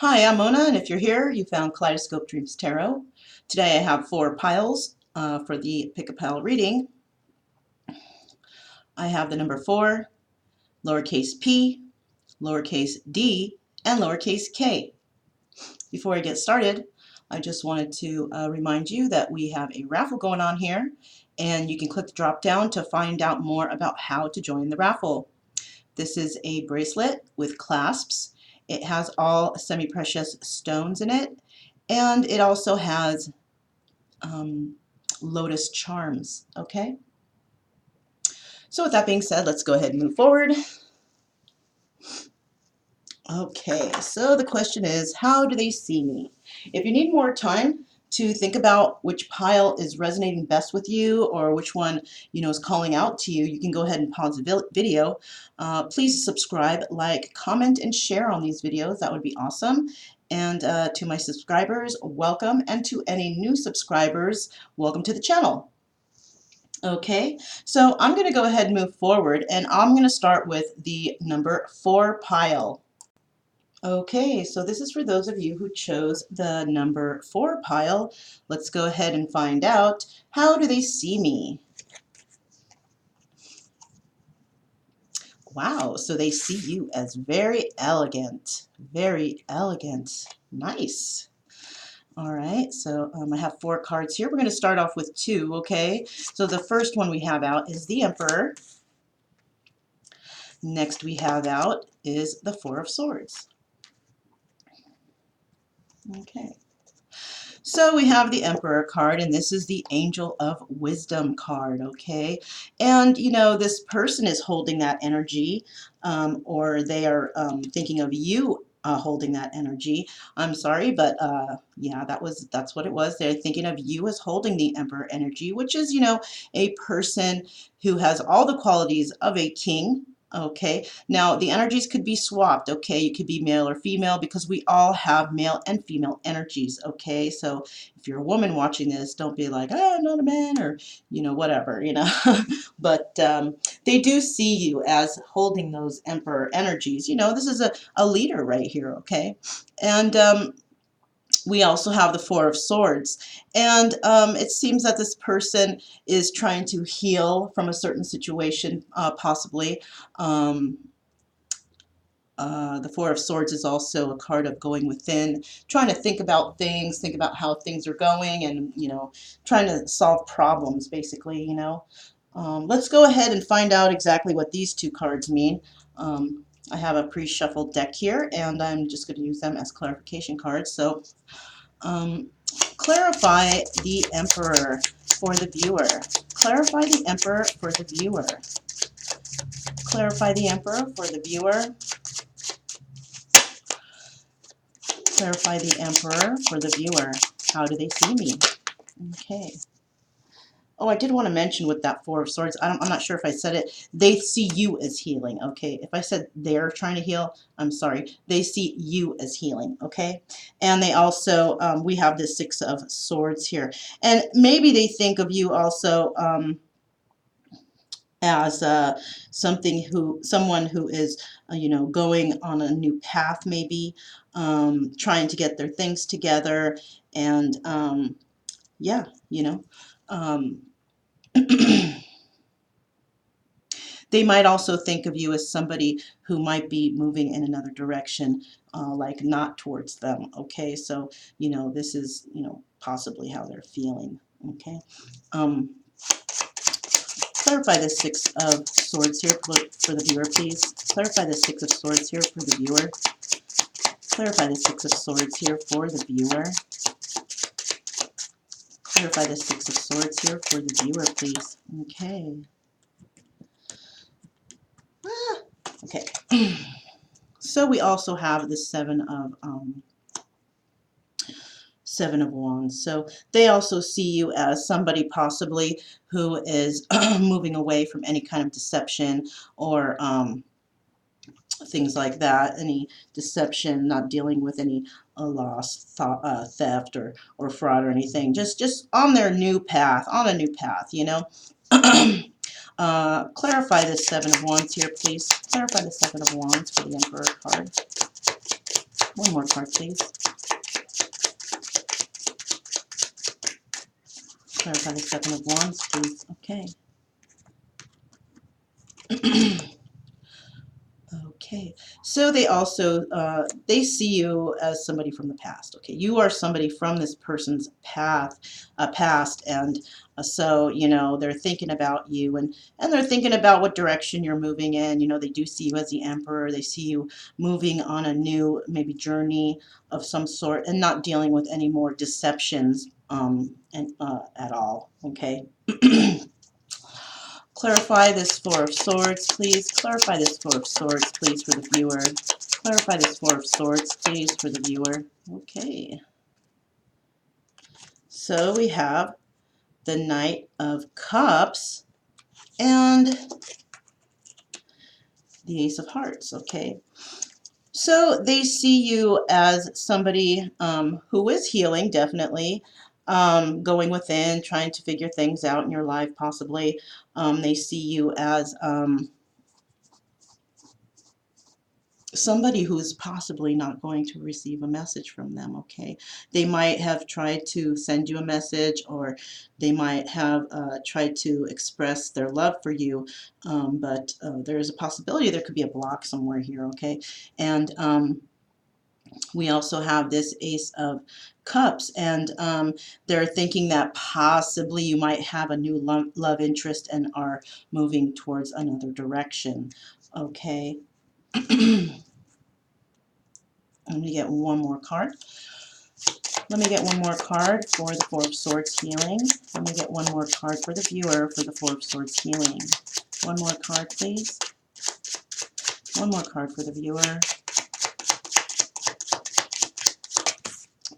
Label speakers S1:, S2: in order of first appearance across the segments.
S1: Hi, I'm Mona, and if you're here, you found Kaleidoscope Dreams Tarot. Today I have four piles for the Pick a Pile reading. I have the number 4, lowercase p, lowercase d, and lowercase k. Before I get started, I just wanted to remind you that we have a raffle going on here, and you can click the drop down to find out more about how to join the raffle. This is a bracelet with clasps. It has all semi-precious stones in it, and it also has lotus charms. Okay, so with that being said, let's go ahead and move forward. Okay, so the question is, how do they see me? If you need more time to think about which pile is resonating best with you, or which one is calling out to you, you can go ahead and pause the video. Please subscribe, like, comment, and share on these videos. That would be awesome. And to my subscribers, welcome, and to any new subscribers, welcome to the channel. Okay, so I'm going to go ahead and move forward, and I'm going to start with the number 4 pile. Okay, so this is for those of you who chose the number 4 pile. Let's go ahead and find out, how do they see me? Wow, so they see you as very elegant. Very elegant. Nice. All right, so I have 4 cards here. We're going to start off with 2, okay? So the first one we have out is the Emperor. Next we have out is the 4 of Swords. Okay. So we have the Emperor card, and this is the Angel of Wisdom card, okay? And, this person is holding that energy, or they are thinking of you holding that energy. I'm sorry, but yeah, that's what it was. They're thinking of you as holding the Emperor energy, which is, a person who has all the qualities of a king. Okay, now the energies could be swapped. Okay, you could be male or female, because we all have male and female energies. Okay, so if you're a woman watching this, don't be like, oh, I'm not a man, or whatever, but they do see you as holding those Emperor energies. This is a leader right here. Okay, and we also have the 4 of Swords, and it seems that this person is trying to heal from a certain situation, possibly. The 4 of Swords is also a card of going within, trying to think about things, think about how things are going, and trying to solve problems, basically. Let's go ahead and find out exactly what these 2 cards mean. I have a pre-shuffled deck here, and I'm just going to use them as clarification cards. So clarify the Emperor for the viewer. Clarify the Emperor for the viewer. Clarify the Emperor for the viewer. Clarify the Emperor for the viewer. How do they see me? Okay. Oh, I did want to mention with that 4 of Swords, I'm not sure if I said it, they see you as healing, okay? If I said they're trying to heal, I'm sorry. They see you as healing, okay? And they also, we have the 6 of Swords here. And maybe they think of you also as someone who is, going on a new path, maybe, trying to get their things together, and yeah, um, they might also think of you as somebody who might be moving in another direction, like not towards them. Okay, so this is possibly how they're feeling. Okay. Clarify the 6 of Swords here for the viewer, please. Clarify the 6 of Swords here for the viewer. Clarify the 6 of Swords here for the viewer. Clarify the 6 of Swords here for the viewer, please. Okay. Okay. So we also have the 7 of Wands. So they also see you as somebody possibly who is moving away from any kind of deception, or things like that, any deception, not dealing with any loss, theft, or fraud, or anything. Just on their new path, on a new path, clarify this 7 of Wands here, please. Clarify the 7 of Wands for the Emperor card. One more card, please. Clarify the Seven of Wands, please. Okay. Okay, so they also they see you as somebody from the past. Okay, you are somebody from this person's past, and so you know they're thinking about you, and they're thinking about what direction you're moving in. You know, they do see you as the Emperor. They see you moving on a new maybe journey of some sort, and not dealing with any more deceptions and at all. Okay. Clarify this Four of Swords, please. Clarify this Four of Swords, please, for the viewer. Clarify this Four of Swords, please, for the viewer. Okay. So we have the Knight of Cups and the Ace of Hearts, okay? So they see you as somebody who is healing, definitely, going within, trying to figure things out in your life, possibly. They see you as somebody who's possibly not going to receive a message from them, okay? They might have tried to send you a message, or they might have tried to express their love for you, but there's a possibility there could be a block somewhere here, okay? And we also have this Ace of Cups, and they're thinking that possibly you might have a new love interest and are moving towards another direction, okay? Let me get one more card. Let me get one more card for the Four of Swords healing. Let me get one more card for the viewer for the Four of Swords healing. One more card, please. One more card for the viewer.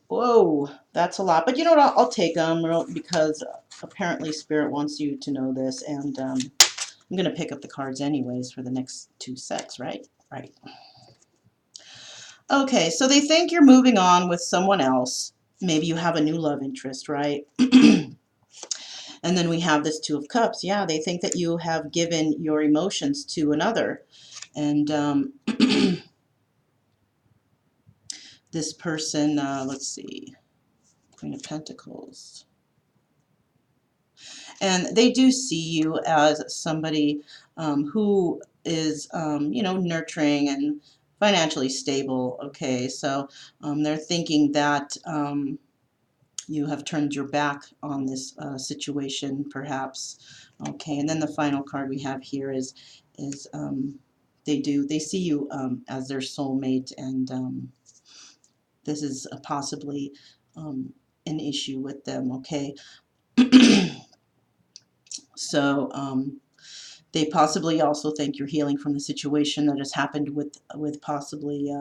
S1: Whoa, that's a lot. But you know what? I'll take them because apparently Spirit wants you to know this. And I'm going to pick up the cards anyways for the next two sets, right? Right. Okay, so they think you're moving on with someone else. Maybe you have a new love interest, right? And then we have this Two of Cups. Yeah, they think that you have given your emotions to another. And this person, let's see, Queen of Pentacles. And they do see you as somebody who is, you know, nurturing and financially stable. Okay, so they're thinking that you have turned your back on this situation, perhaps. Okay, and then the final card we have here is they see you as their soulmate, and this is possibly an issue with them. Okay, so they possibly also think you're healing from the situation that has happened with possibly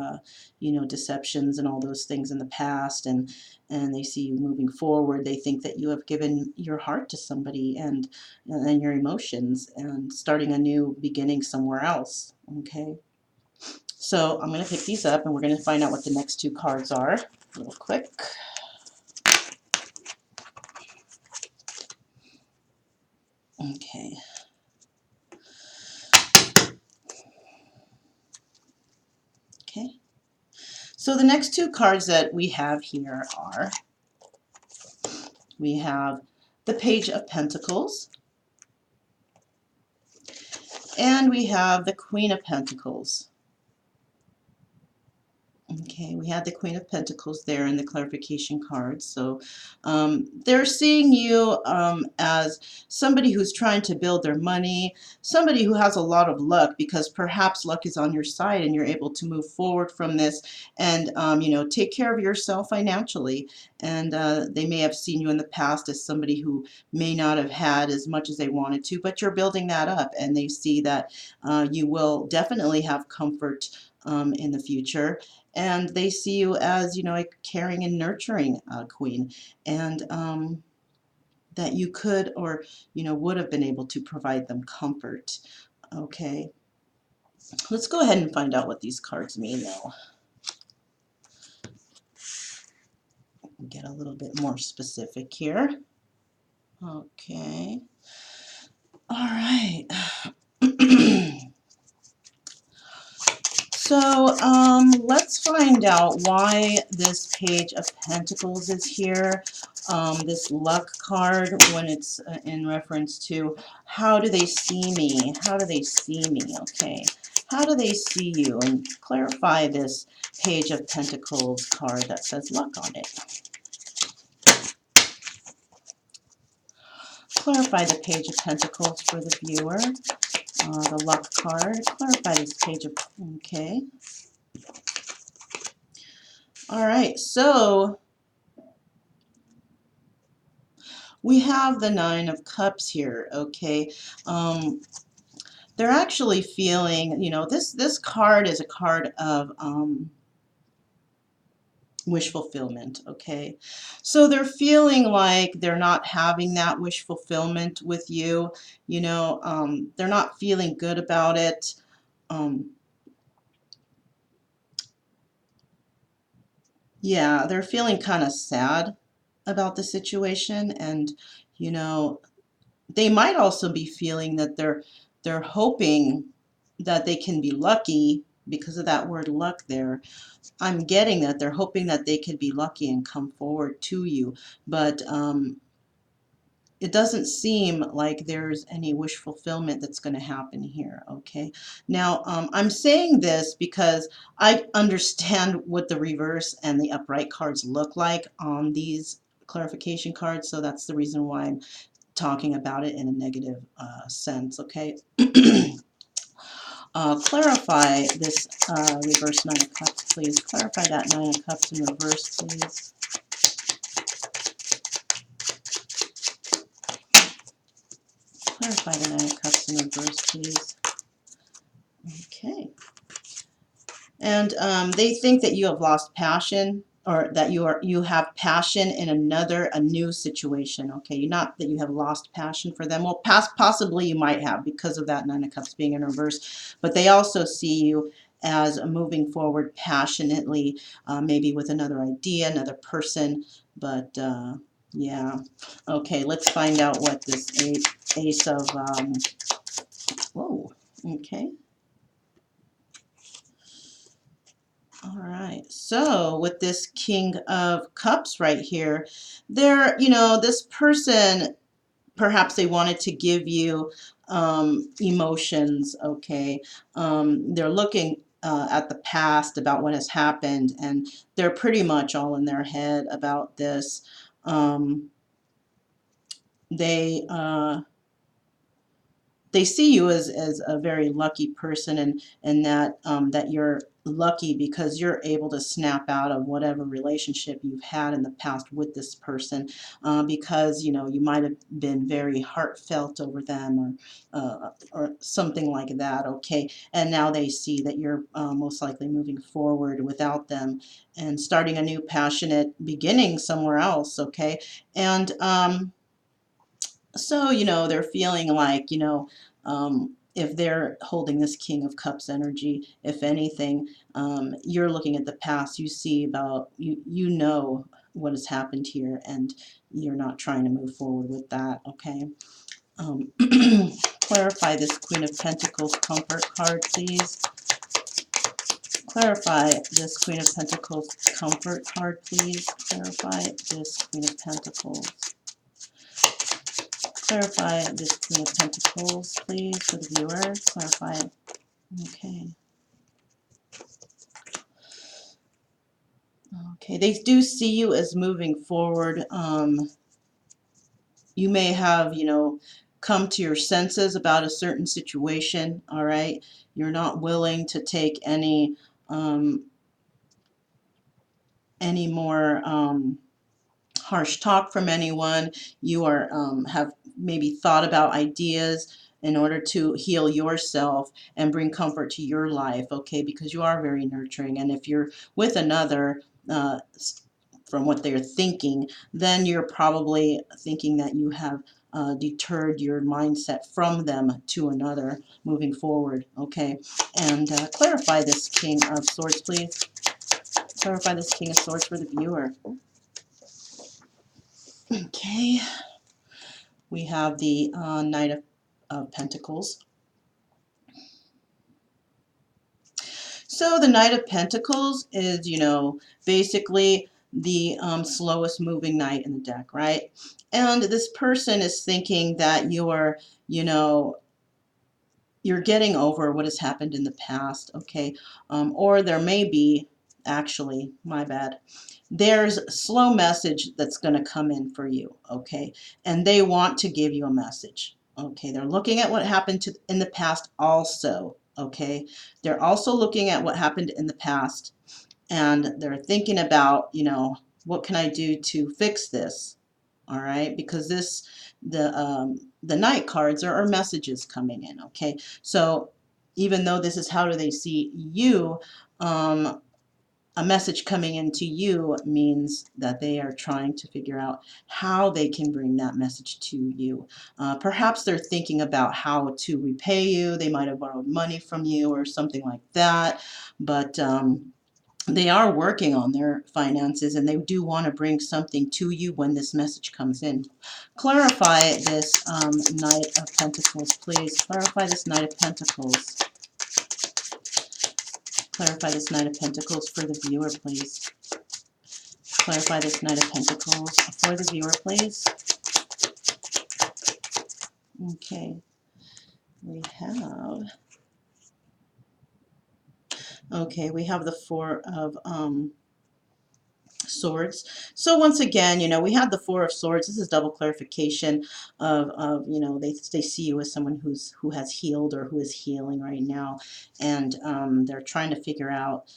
S1: you know, deceptions and all those things in the past, and they see you moving forward. They think that you have given your heart to somebody and your emotions and starting a new beginning somewhere else. Okay, so I'm going to pick these up and we're going to find out what the next two cards are real quick. Okay. Okay. So the next two cards that we have here are, we have the Page of Pentacles and we have the Queen of Pentacles. Okay, we had the Queen of Pentacles there in the clarification cards. So they're seeing you as somebody who's trying to build their money, somebody who has a lot of luck, because perhaps luck is on your side and you're able to move forward from this and, you know, take care of yourself financially. And they may have seen you in the past as somebody who may not have had as much as they wanted to, but you're building that up, and they see that you will definitely have comfort in the future. And they see you as, you know, a caring and nurturing queen, and that you could, or, you know, would have been able to provide them comfort. Okay, let's go ahead and find out what these cards mean now. Get a little bit more specific here. Okay, all right. So let's find out why this Page of Pentacles is here. This luck card, when it's in reference to how do they see me? How do they see me? Okay. How do they see you? And clarify this Page of Pentacles card that says luck on it. Clarify the Page of Pentacles for the viewer. The luck card. Clarify this Page of... Okay. All right. So we have the Nine of Cups here, okay? They're actually feeling, you know, this card is a card of wish fulfillment, okay? So they're feeling like they're not having that wish fulfillment with you, you know, they're not feeling good about it. Yeah, they're feeling kind of sad about the situation, and, you know, they might also be feeling that they're hoping that they can be lucky because of that word luck there. I'm getting that they're hoping that they can be lucky and come forward to you, but it doesn't seem like there's any wish fulfillment that's going to happen here, okay? Now, I'm saying this because I understand what the reverse and the upright cards look like on these clarification cards, so that's the reason why I'm talking about it in a negative sense, okay? Clarify this reverse Nine of Cups, please. Clarify that Nine of Cups in reverse, please. Clarify the Nine of Cups in reverse, please. Okay. And they think that you have lost passion, or that you have passion in a new situation. Okay, not that you have lost passion for them. Well, possibly you might have because of that Nine of Cups being in reverse. But they also see you as moving forward passionately, maybe with another idea, another person. But yeah, okay. Let's find out what this Ace of whoa. Okay. All right, so with this King of Cups right here, there, you know, this person, perhaps they wanted to give you emotions, okay? They're looking at the past, about what has happened, and they're pretty much all in their head about this. Um, they they see you as a very lucky person, and that that you're lucky because you're able to snap out of whatever relationship you've had in the past with this person, because you know you might have been very heartfelt over them, or something like that, okay? And now they see that you're most likely moving forward without them and starting a new passionate beginning somewhere else, okay? And so, you know, they're feeling like, you know, if they're holding this King of Cups energy, if anything, you're looking at the past, you see about, you know what has happened here, and you're not trying to move forward with that, okay? Um, clarify this Queen of Pentacles comfort card, please. Clarify this Queen of Pentacles comfort card, please. Clarify this Queen of Pentacles. Clarify this Queen of Pentacles, please, for the viewer. Clarify it. Okay. Okay, they do see you as moving forward. You may have, you know, come to your senses about a certain situation, all right? You're not willing to take any more harsh talk from anyone. You are have maybe thought about ideas in order to heal yourself and bring comfort to your life, okay? Because you are very nurturing, and if you're with another, from what they're thinking, then you're probably thinking that you have deterred your mindset from them to another moving forward, okay? And clarify this King of Swords, please. Clarify this King of Swords for the viewer. Okay. We have the Knight of Pentacles. So the Knight of Pentacles is, basically the slowest moving knight in the deck, right? And this person is thinking that you know, you're getting over what has happened in the past, okay? Or there may be, actually, my bad, there's a slow message that's going to come in for you, okay? And they want to give you a message, okay? They're looking at what happened in the past also, okay? They're also looking at what happened in the past, and they're thinking about, what can I do to fix this? All right, because the night cards are messages coming in. Okay, so even though this is how do they see you, a message coming into you means that they are trying to figure out how they can bring that message to you. Perhaps they're thinking about how to repay you. They might have borrowed money from you or something like that, but they are working on their finances and they do want to bring something to you when this message comes in. Clarify this Knight of Pentacles, please. Clarify this Knight of Pentacles. Clarify this Knight of Pentacles for the viewer, please. Clarify this Knight of Pentacles for the viewer, please. Okay. We have the Four of Swords. So once again, we had the Four of Swords. This is double clarification of they see you as someone who has healed or who is healing right now, and they're trying to figure out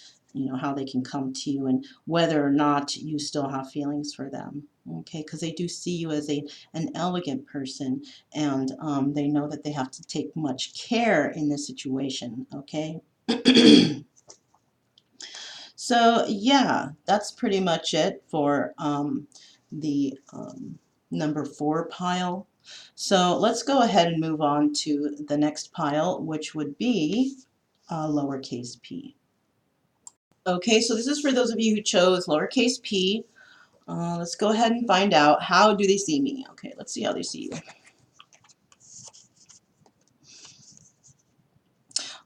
S1: how they can come to you and whether or not you still have feelings for them. Okay, because they do see you as an elegant person, and they know that they have to take much care in this situation. Okay. So yeah, that's pretty much it for the number 4 pile. So let's go ahead and move on to the next pile, which would be lowercase p. Okay, so this is for those of you who chose lowercase p. Let's go ahead and find out, how do they see me? Okay, let's see how they see you.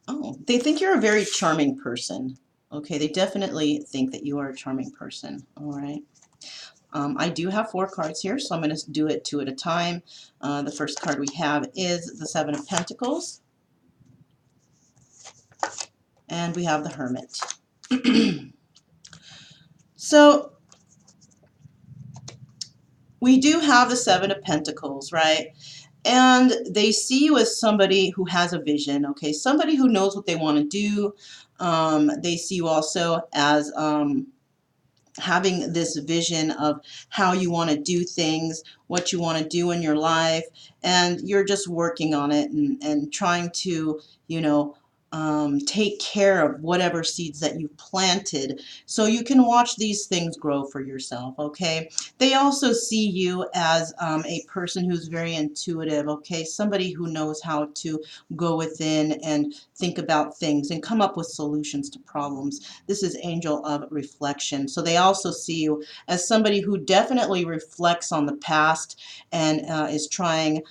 S1: Oh, they think you're a very charming person. Okay, they definitely think that you are a charming person. All right. I do have 4 cards here, so I'm going to do it 2 at a time. The first card we have is the Seven of Pentacles, and we have the Hermit. So we do have the Seven of Pentacles, right? And they see you as somebody who has a vision, okay? Somebody who knows what they want to do. They see you also as having this vision of how you want to do things, what you want to do in your life, and you're just working on it and trying to, take care of whatever seeds that you've planted so you can watch these things grow for yourself, okay? They also see you as a person who's very intuitive, okay? Somebody who knows how to go within and think about things and come up with solutions to problems. This is Angel of Reflection. So they also see you as somebody who definitely reflects on the past and is trying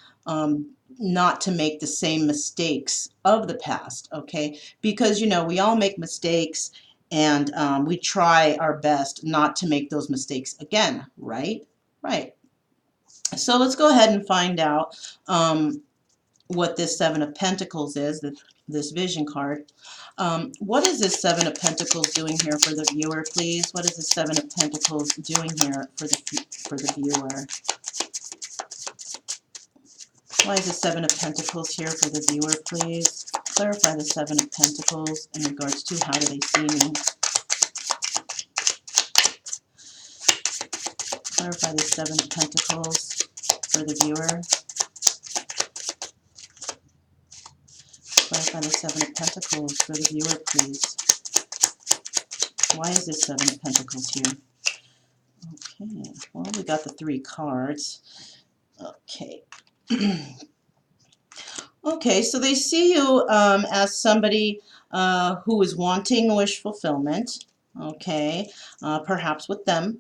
S1: not to make the same mistakes of the past, okay? Because, we all make mistakes and we try our best not to make those mistakes again, right? Right. So let's go ahead and find out what this Seven of Pentacles is, this vision card. What is this Seven of Pentacles doing here for the viewer, please? What is the Seven of Pentacles doing here for the viewer? Why is the Seven of Pentacles here for the viewer, please? Clarify the Seven of Pentacles in regards to how do they see me. Clarify the Seven of Pentacles for the viewer. Clarify the Seven of Pentacles for the viewer, please. Why is this Seven of Pentacles here? Okay, well, we got the 3 cards. Okay. Okay, so they see you as somebody who is wanting wish fulfillment, okay, perhaps with them,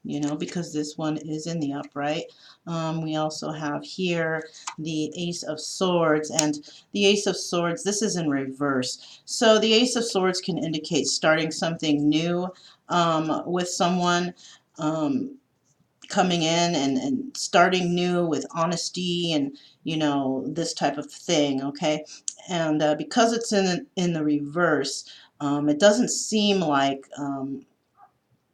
S1: you know, because this one is in the upright. We also have here the Ace of Swords, and the Ace of Swords, this is in reverse. So the Ace of Swords can indicate starting something new with someone. Coming in and starting new with honesty and, you know, this type of thing, okay? And because it's in the reverse, it doesn't seem like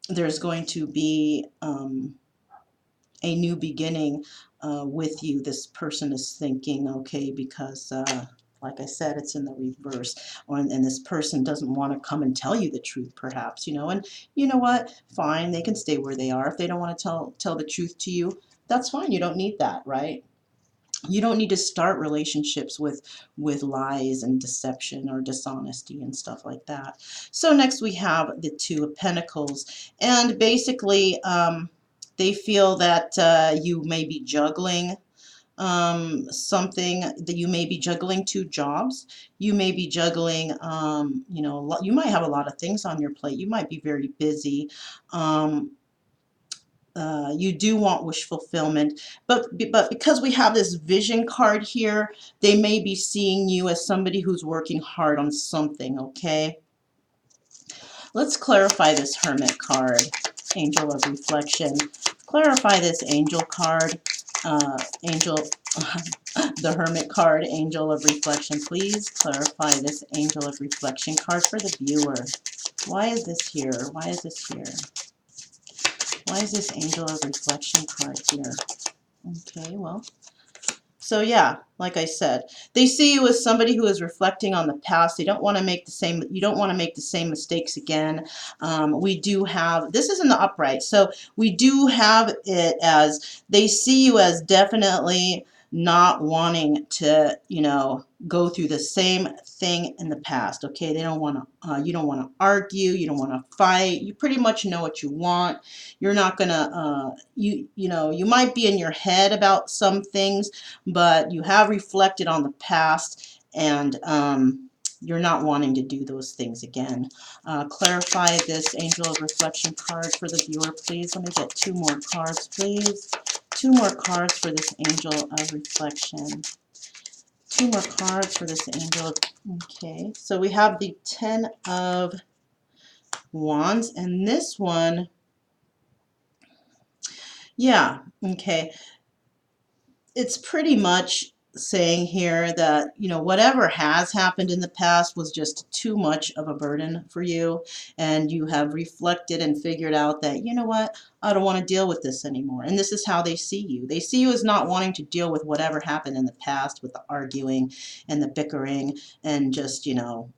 S1: there's going to be a new beginning with you. This person is thinking, okay, because like I said, it's in the reverse, and this person doesn't want to come and tell you the truth, perhaps, you know. And you know what? Fine, they can stay where they are. If they don't want to tell the truth to you, that's fine. You don't need that, right? You don't need to start relationships with lies and deception or dishonesty and stuff like that. So next we have the Two of Pentacles, and basically they feel that you may be juggling something, that you may be juggling two jobs. You may be juggling, you know, you might have a lot of things on your plate. You might be very busy. You do want wish fulfillment, but because we have this Vision card here, they may be seeing you as somebody who's working hard on something, okay? Let's clarify this Hermit card, Angel of Reflection. Clarify this Angel card, Angel, the Hermit card, Angel of Reflection. Please clarify this Angel of Reflection card for the viewer. Why is this here? Why is this here? Why is this Angel of Reflection card here? Okay, well, so yeah, like I said, they see you as somebody who is reflecting on the past. They don't want to make the same, you don't want to make the same mistakes again. We do have, this is in the upright, so we do have it as, they see you as definitely not wanting to, you know, go through the same thing in the past, okay? They don't want to, you don't want to argue, you don't want to fight, you pretty much know what you want. You're not gonna, you know, you might be in your head about some things, but you have reflected on the past, and you're not wanting to do those things again. Clarify this Angel of Reflection card for the viewer, please. Let me get two more cards, please. Two more cards for this Angel of Reflection. Two more cards for this Angel of... Okay, so we have the Ten of Wands, and this one, yeah, okay. It's pretty much saying here that, you know, whatever has happened in the past was just too much of a burden for you, and you have reflected and figured out that, you know what, I don't want to deal with this anymore. And this is how they see you. They see you as not wanting to deal with whatever happened in the past, with the arguing and the bickering and just, you know,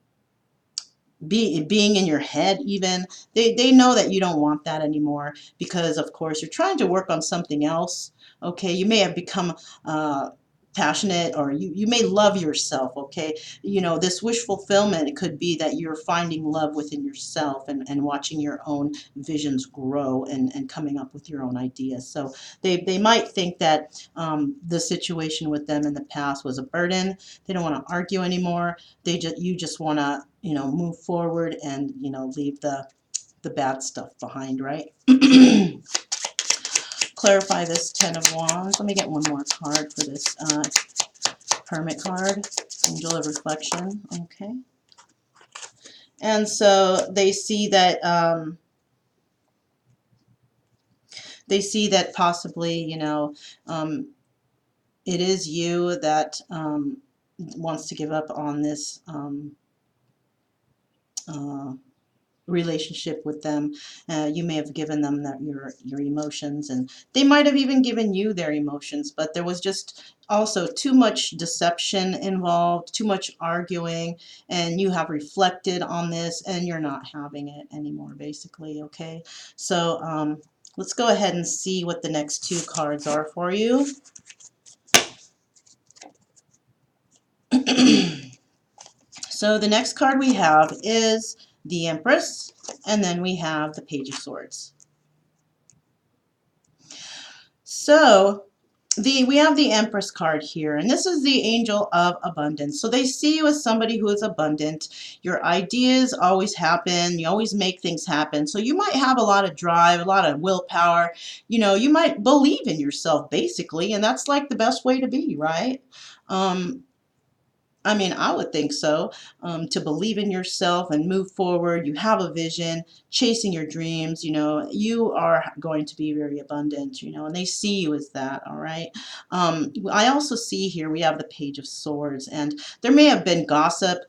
S1: being in your head even. They know that you don't want that anymore, because of course you're trying to work on something else. Okay, you may have become passionate, or you may love yourself, okay? You know, this wish fulfillment, it could be that you're finding love within yourself, and watching your own visions grow, and coming up with your own ideas. So they might think that the situation with them in the past was a burden. They don't want to argue anymore. You just want to, you know, move forward and, you know, leave the bad stuff behind, right? Clarify this Ten of Wands. Let me get one more card for this Hermit card, Angel of Reflection. Okay. And so they see that possibly, you know, it is you that wants to give up on this relationship with them. You may have given them your emotions, and they might have even given you their emotions, but there was just also too much deception involved, too much arguing, and you have reflected on this, and you're not having it anymore, basically, okay? So let's go ahead and see what the next two cards are for you. So the next card we have is the Empress, and then we have the Page of Swords. So We have the Empress card here, and this is the angel of abundance. So they see you as somebody who is abundant. Your ideas always happen. You always make things happen. So you might have a lot of drive, a lot of willpower. You know, you might believe in yourself basically, and that's like the best way to be, right? Um, I mean, I would think so. To believe in yourself and move forward. You have a vision, chasing your dreams. You know, you are going to be very abundant, you know, and they see you as that, all right? I also see here we have the Page of Swords, and there may have been gossip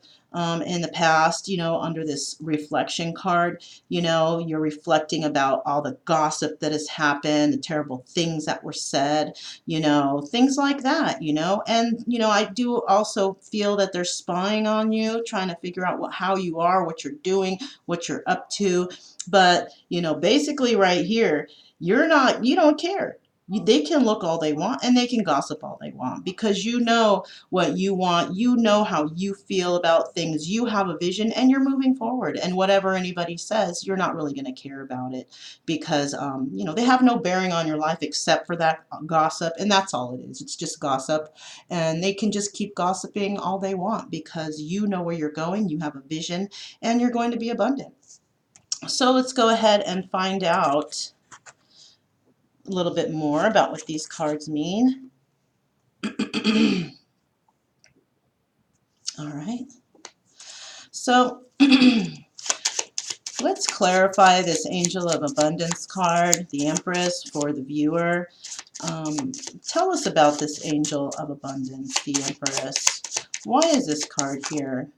S1: in the past, you know, under this reflection card. You know, you're reflecting about all the gossip that has happened, the terrible things that were said, you know, things like that, you know. And, you know, I do also feel that they're spying on you, trying to figure out how you are, what you're doing, what you're up to. But, you know, basically right here, you don't care. They can look all they want and they can gossip all they want because you know what you want. You know how you feel about things. You have a vision and you're moving forward. And whatever anybody says, you're not really going to care about it because you know, they have no bearing on your life except for that gossip, and that's all it is. It's just gossip, and they can just keep gossiping all they want because you know where you're going, you have a vision, and you're going to be abundant. So let's go ahead and find out a little bit more about what these cards mean. All right. So let's clarify this Angel of Abundance card, the Empress, for the viewer. Tell us about this Angel of Abundance, the Empress. Why is this card here?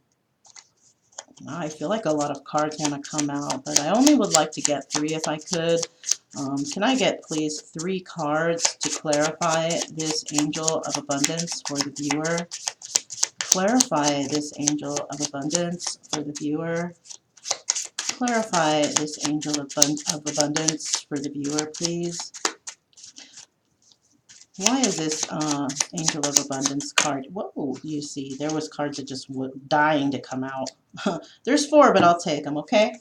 S1: I feel like a lot of cards want to come out, but I only would like to get 3 if I could. Can I get, please, 3 cards to clarify this Angel of Abundance for the viewer? Clarify this Angel of Abundance for the viewer. Clarify this Angel of Abundance for the viewer, please. Why is this Angel of Abundance card? Whoa, you see, there was cards that just were dying to come out. There's 4, but I'll take them, okay?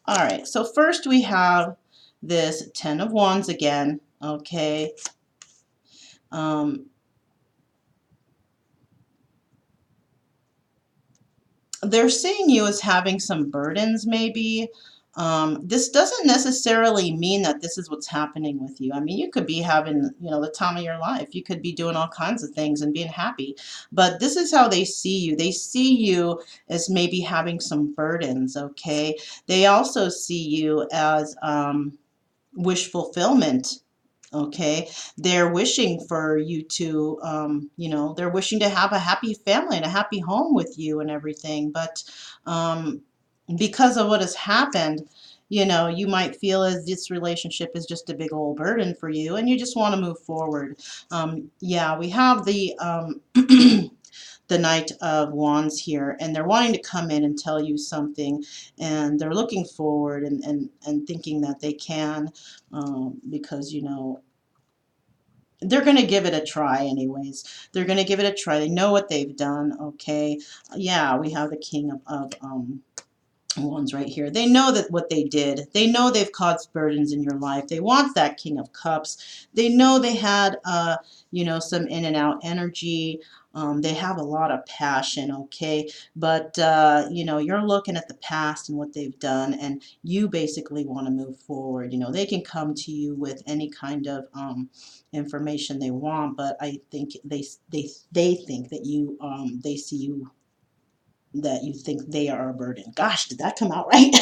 S1: All right, so first we have this 10 of Wands again, okay? They're seeing you as having some burdens maybe. This doesn't necessarily mean that this is what's happening with you. I mean, you could be having, you know, the time of your life. You could be doing all kinds of things and being happy. But this is how they see you. They see you as maybe having some burdens, okay? They also see you as wish fulfillment. Okay, they're wishing for you to, you know, they're wishing to have a happy family and a happy home with you and everything. But um, because of what has happened, you know, you might feel as this relationship is just a big old burden for you and you just want to move forward. Yeah, we have the the Knight of Wands here, and they're wanting to come in and tell you something, and they're looking forward and thinking that they can, because, you know, they're going to give it a try anyways. They're going to give it a try. They know what they've done, okay? Yeah, we have the King of Wands right here. They know that what they did. They know they've caused burdens in your life. They want that King of Cups. They know they had, you know, some in and out energy. They have a lot of passion, okay? But, you know, you're looking at the past and what they've done, and you basically want to move forward. You know, they can come to you with any kind of information they want, but I think they think that you, they see you, that you think they are a burden. Gosh, did that come out right?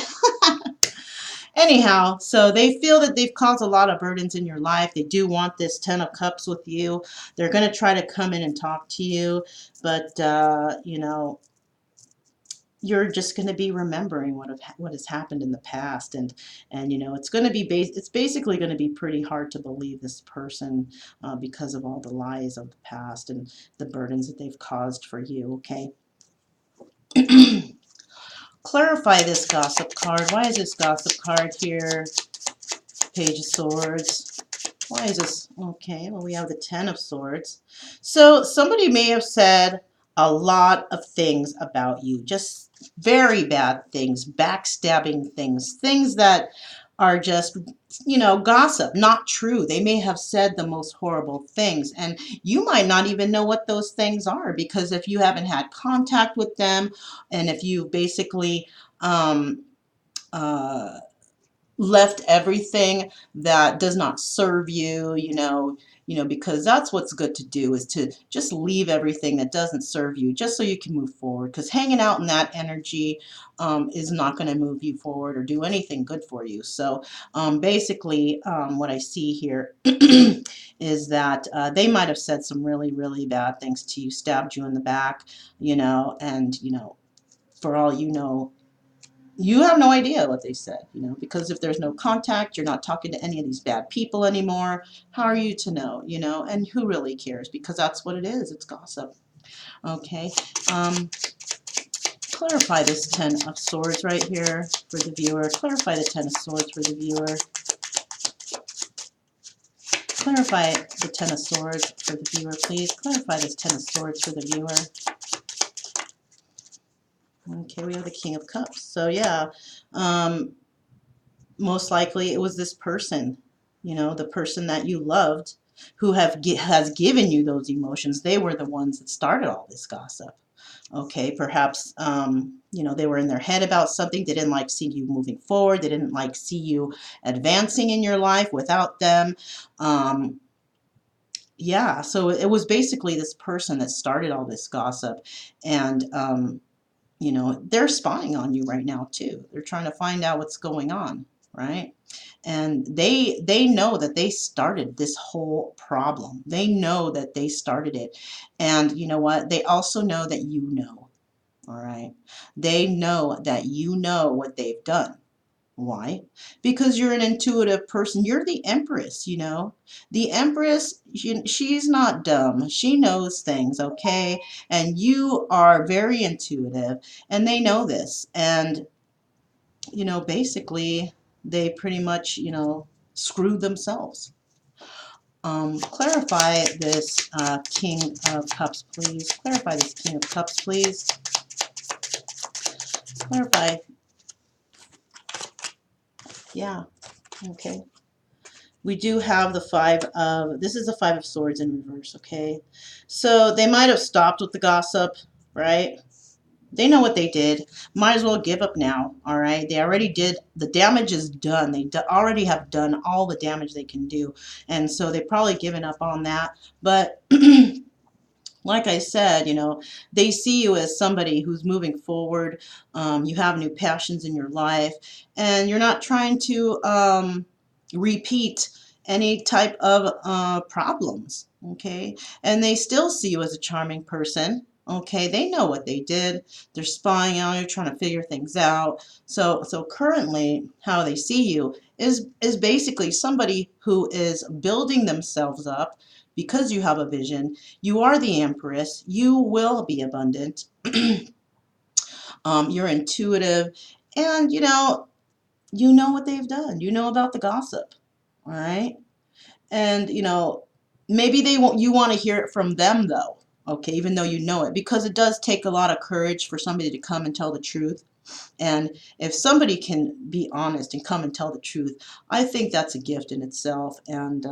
S1: Anyhow, so they feel that they've caused a lot of burdens in your life. They do want this 10 of Cups with you. They're going to try to come in and talk to you, but, you know, you're just going to be remembering what has happened in the past, and you know, it's going to be it's basically going to be pretty hard to believe this person because of all the lies of the past and the burdens that they've caused for you, okay? Clarify this gossip card. Why is this gossip card here? Page of Swords. Why is this? Okay, well, we have the 10 of Swords. So somebody may have said a lot of things about you. Just very bad things, backstabbing things, things that are just, gossip, not true. They may have said the most horrible things, and you might not even know what those things are, because if you haven't had contact with them, and if you basically um, uh, left everything that does not serve you, because that's what's good to do, is to just leave everything that doesn't serve you, just so you can move forward. Because hanging out in that energy is not going to move you forward or do anything good for you. So basically, what I see here is that they might have said some really, really bad things to you, stabbed you in the back, and for all you know, you have no idea what they said, because if there's no contact, you're not talking to any of these bad people anymore. How are you to know, and who really cares? Because that's what it is. It's gossip. Okay. Um, Clarify this Ten of Swords right here for the viewer. Clarify the Ten of Swords for the viewer. Clarify the Ten of Swords for the viewer, please. Clarify this Ten of Swords for the viewer. Okay, we have the King of Cups. So yeah, most likely it was this person, the person that you loved, who has given you those emotions. They were the ones that started all this gossip. Okay, perhaps they were in their head about something. They didn't like see you moving forward. They didn't like see you advancing in your life without them. Um, yeah, so it was basically this person that started all this gossip, and they're spying on you right now too. They're trying to find out what's going on, right? And they know that they started this whole problem. They know that they started it. And you know what? They also know that you know, all right? They know that you know what they've done. Why? Because you're an intuitive person. You're the Empress, The Empress, she's not dumb. She knows things, okay? And you are very intuitive, and they know this. And, basically, they pretty much, screwed themselves. Clarify this King of Cups, please. Clarify this King of Cups, please. Clarify. Yeah, okay. We do have this is the Five of Swords in reverse, okay? So they might have stopped with the gossip, right? They know what they did. Might as well give up now, all right? They already did. The damage is done. They already have done all the damage they can do. And so they've probably given up on that. But like I said, they see you as somebody who's moving forward. You have new passions in your life, and you're not trying to repeat any type of problems. Okay, and they still see you as a charming person. Okay, they know what they did. They're spying on you, trying to figure things out. So currently, how they see you is basically somebody who is building themselves up because you have a vision. You are the Empress. You will be abundant. You're intuitive, and you know what they've done. You know about the gossip, all right? And maybe they won't. You want to hear it from them though, okay? Even though you know it, because it does take a lot of courage for somebody to come and tell the truth. And if somebody can be honest and come and tell the truth, I think that's a gift in itself. And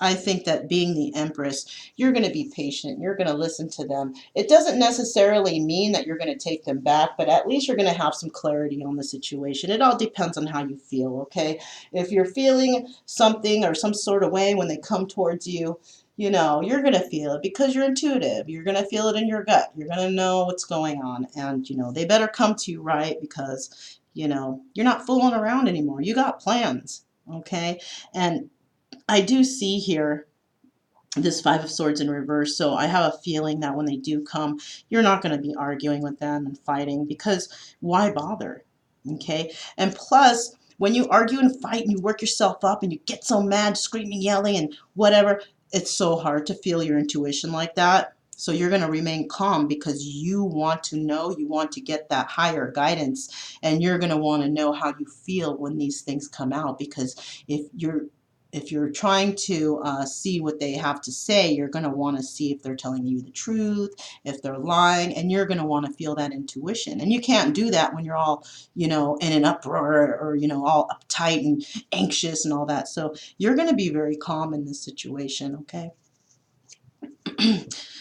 S1: I think that being the Empress, you're going to be patient. You're going to listen to them. It doesn't necessarily mean that you're going to take them back, but at least you're going to have some clarity on the situation. It all depends on how you feel, okay? If you're feeling something or some sort of way when they come towards you, you're going to feel it because you're intuitive. You're going to feel it in your gut. You're going to know what's going on. And, they better come to you right, because, you're not fooling around anymore. You got plans, okay? And I do see here this Five of Swords in reverse, so I have a feeling that when they do come, you're not going to be arguing with them and fighting, because why bother? Okay? And plus, when you argue and fight and you work yourself up and you get so mad, screaming, yelling, and whatever, it's so hard to feel your intuition like that. So you're going to remain calm because you want to know, you want to get that higher guidance, and you're going to want to know how you feel when these things come out, because if you're if you're trying to see what they have to say, you're going to want to see if they're telling you the truth, if they're lying, and you're going to want to feel that intuition. And you can't do that when you're all, in an uproar or, all uptight and anxious and all that. So you're going to be very calm in this situation, okay?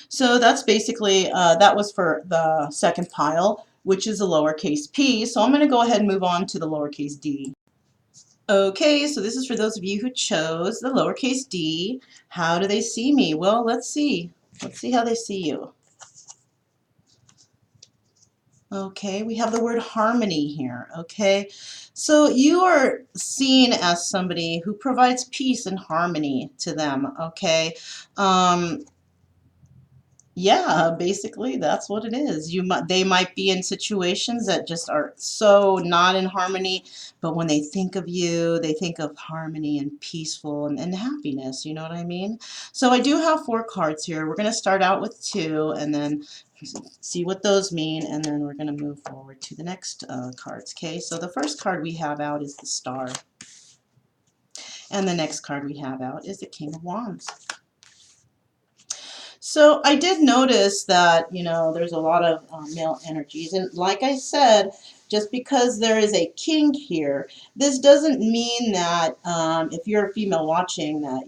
S1: So that's basically, that was for the second pile, which is a lowercase p. So I'm going to go ahead and move on to the lowercase d. Okay, so this is for those of you who chose the lowercase d. How do they see me? Well, let's see. Let's see how they see you. Okay, we have the word harmony here, okay? So you are seen as somebody who provides peace and harmony to them, okay? Um, Yeah, basically that's what it is. They might be in situations that just are so not in harmony, but when they think of you, they think of harmony and peaceful and happiness, you know what I mean? So I do have 4 cards here. We're going to start out with 2 and then see what those mean, and then we're going to move forward to the next cards, okay? So the first card we have out is the Star, and the next card we have out is the King of Wands. So I did notice that, there's a lot of male energies. And like I said, just because there is a king here, this doesn't mean that if you're a female watching that,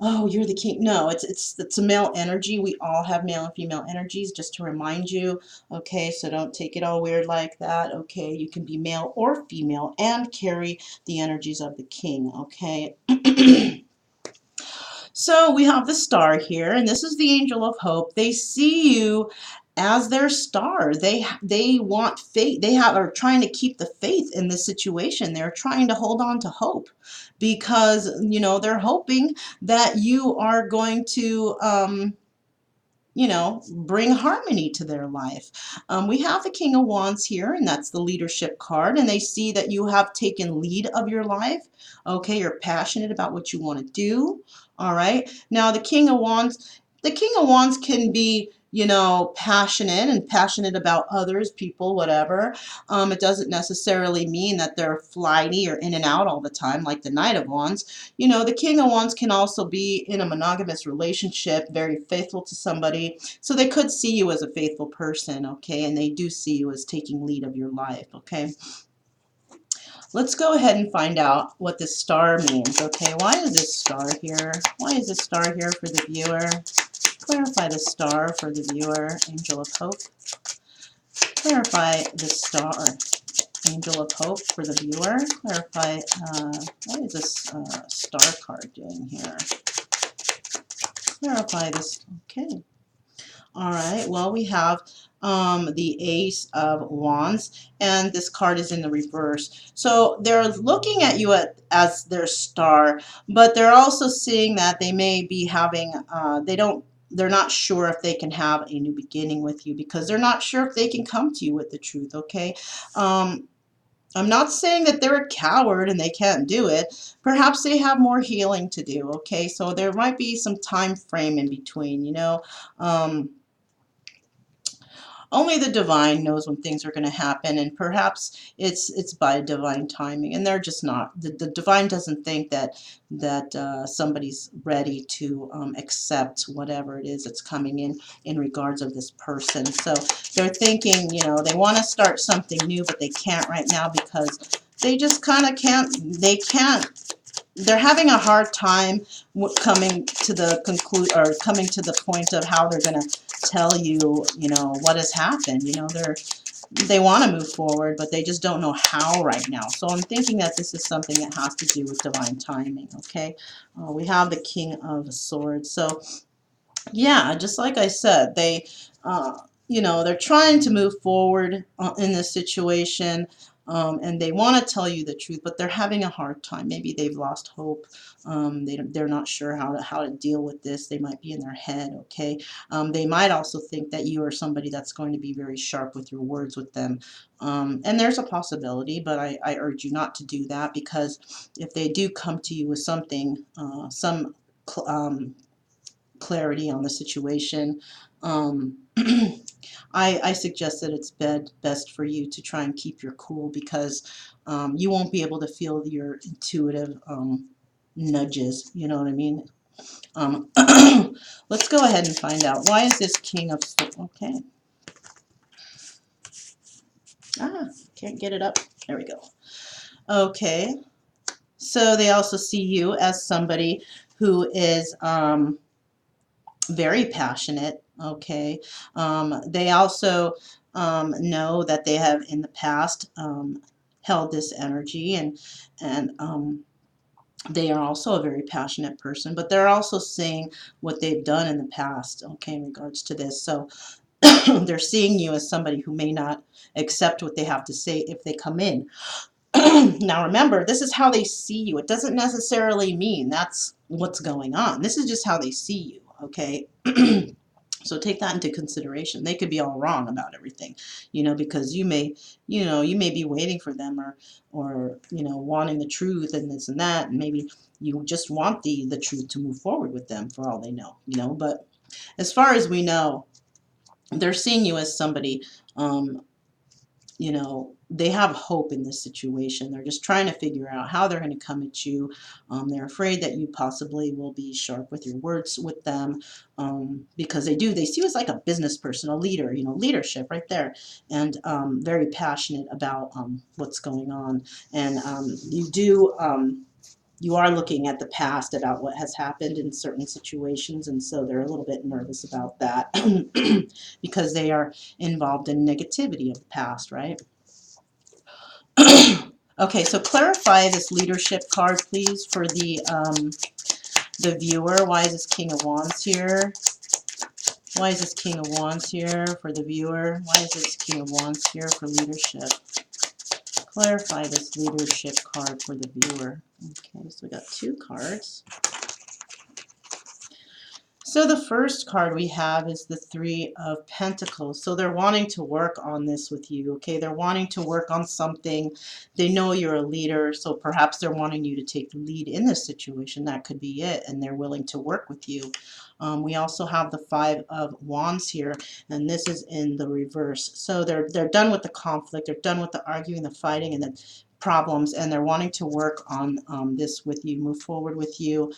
S1: oh, you're the king. No, it's a male energy. We all have male and female energies, just to remind you. Okay, so don't take it all weird like that. Okay, you can be male or female and carry the energies of the king. Okay. So we have the Star here, and this is the angel of hope. They see you as their star. They want faith. Are trying to keep the faith in this situation. They're trying to hold on to hope because they're hoping that you are going to bring harmony to their life. We have the King of Wands here, and that's the leadership card, and they see that you have taken lead of your life. Okay, you're passionate about what you want to do. All right. Now the King of Wands can be, passionate about others, people, whatever. It doesn't necessarily mean that they're flighty or in and out all the time like the Knight of Wands. The King of Wands can also be in a monogamous relationship, very faithful to somebody. So they could see you as a faithful person, okay? And they do see you as taking lead of your life, okay? Let's go ahead and find out what this star means, okay? Why is this star here? Why is this star here for the viewer? Clarify the star for the viewer, Angel of Hope. Clarify the star, Angel of Hope for the viewer. Clarify, what is this star card doing here? Clarify this, okay. All right, well, we have the Ace of Wands, and this card is in the reverse. So they're looking at you as their star, but they're also seeing that they may be having, they're not sure if they can have a new beginning with you because they're not sure if they can come to you with the truth, okay? I'm not saying that they're a coward and they can't do it. Perhaps they have more healing to do, okay? So there might be some time frame in between, only the divine knows when things are going to happen, and perhaps it's by divine timing, and they're just not. The divine doesn't think that somebody's ready to accept whatever it is that's coming in regards of this person. So they're thinking, they want to start something new, but they can't right now because they just kind of can't. They can't. They're having a hard time coming to the coming to the point of how they're going to tell you, what has happened. They want to move forward, but they just don't know how right now. So I'm thinking that this is something that has to do with divine timing, okay? We have the King of Swords. So yeah, just like I said, they're trying to move forward in this situation, and they want to tell you the truth, but they're having a hard time. Maybe they've lost hope. They're not sure how to deal with this. They might be in their head, okay? They might also think that you are somebody that's going to be very sharp with your words with them. And there's a possibility, but I urge you not to do that, because if they do come to you with something, some clarity on the situation, I suggest that it's best for you to try and keep your cool, because you won't be able to feel your intuitive nudges, you know what I mean? Um, let's go ahead and find out. Why is this King of Swords? Okay. Ah, can't get it up. There we go. Okay. So they also see you as somebody who is very passionate. Okay. They also know that they have in the past held this energy, and they are also a very passionate person, but they're also saying what they've done in the past, okay, in regards to this. So they're seeing you as somebody who may not accept what they have to say if they come in. Now remember, this is how they see you. It doesn't necessarily mean that's what's going on. This is just how they see you, okay? So take that into consideration. They could be all wrong about everything, because you may be waiting for them, or wanting the truth and this and that, and maybe you just want the truth to move forward with them for all they know, But as far as we know, they're seeing you as somebody, they have hope in this situation. They're just trying to figure out how they're going to come at you. They're afraid that you possibly will be sharp with your words with them, because they see you as like a business person, a leader, leadership right there, and very passionate about what's going on. And you are looking at the past about what has happened in certain situations, and so they're a little bit nervous about that because they are involved in negativity of the past, right? Okay, so clarify this leadership card, please, for the viewer. Why is this King of Wands here? Why is this King of Wands here for the viewer? Why is this King of Wands here for leadership? Clarify this leadership card for the viewer. Okay, so we got two cards. So the first card we have is the Three of Pentacles. So they're wanting to work on this with you, okay? They're wanting to work on something. They know you're a leader, so perhaps they're wanting you to take the lead in this situation. That could be it, and they're willing to work with you. We also have the Five of Wands here, and this is in the reverse. So they're done with the conflict. They're done with the arguing, the fighting, and the problems, and they're wanting to work on this with you, move forward with you.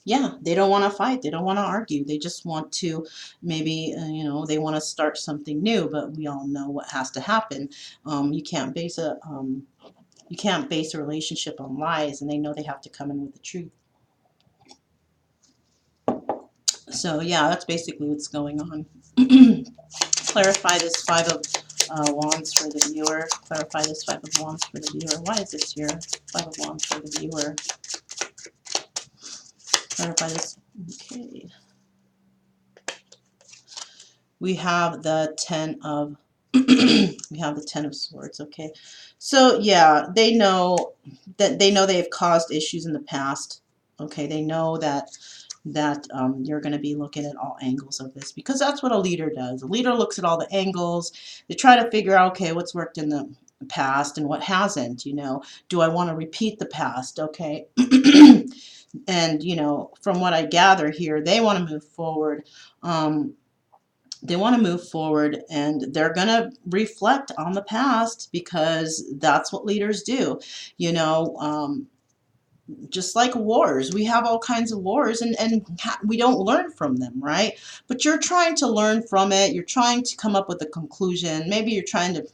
S1: Yeah, they don't want to fight. They don't want to argue. They just want to maybe, they want to start something new. But we all know what has to happen. You can't base a relationship on lies, and they know they have to come in with the truth. So yeah, that's basically what's going on. Clarify this Five of Wands for the viewer. Clarify this Five of Wands for the viewer. Why is this here? Five of Wands for the viewer. Clarify this. Okay. We have the Ten of we have the Ten of Swords. Okay, so yeah, they know they've caused issues in the past. Okay, they know that you're going to be looking at all angles of this, because that's what a leader does. A leader looks at all the angles. They try to figure out, okay, what's worked in the past and what hasn't. Do I want to repeat the past? Okay. And from what I gather here, they want to move forward. They want to move forward, and they're going to reflect on the past, because that's what leaders do. Just like wars, we have all kinds of wars, and we don't learn from them, right? But you're trying to learn from it. You're trying to come up with a conclusion. Maybe you're trying to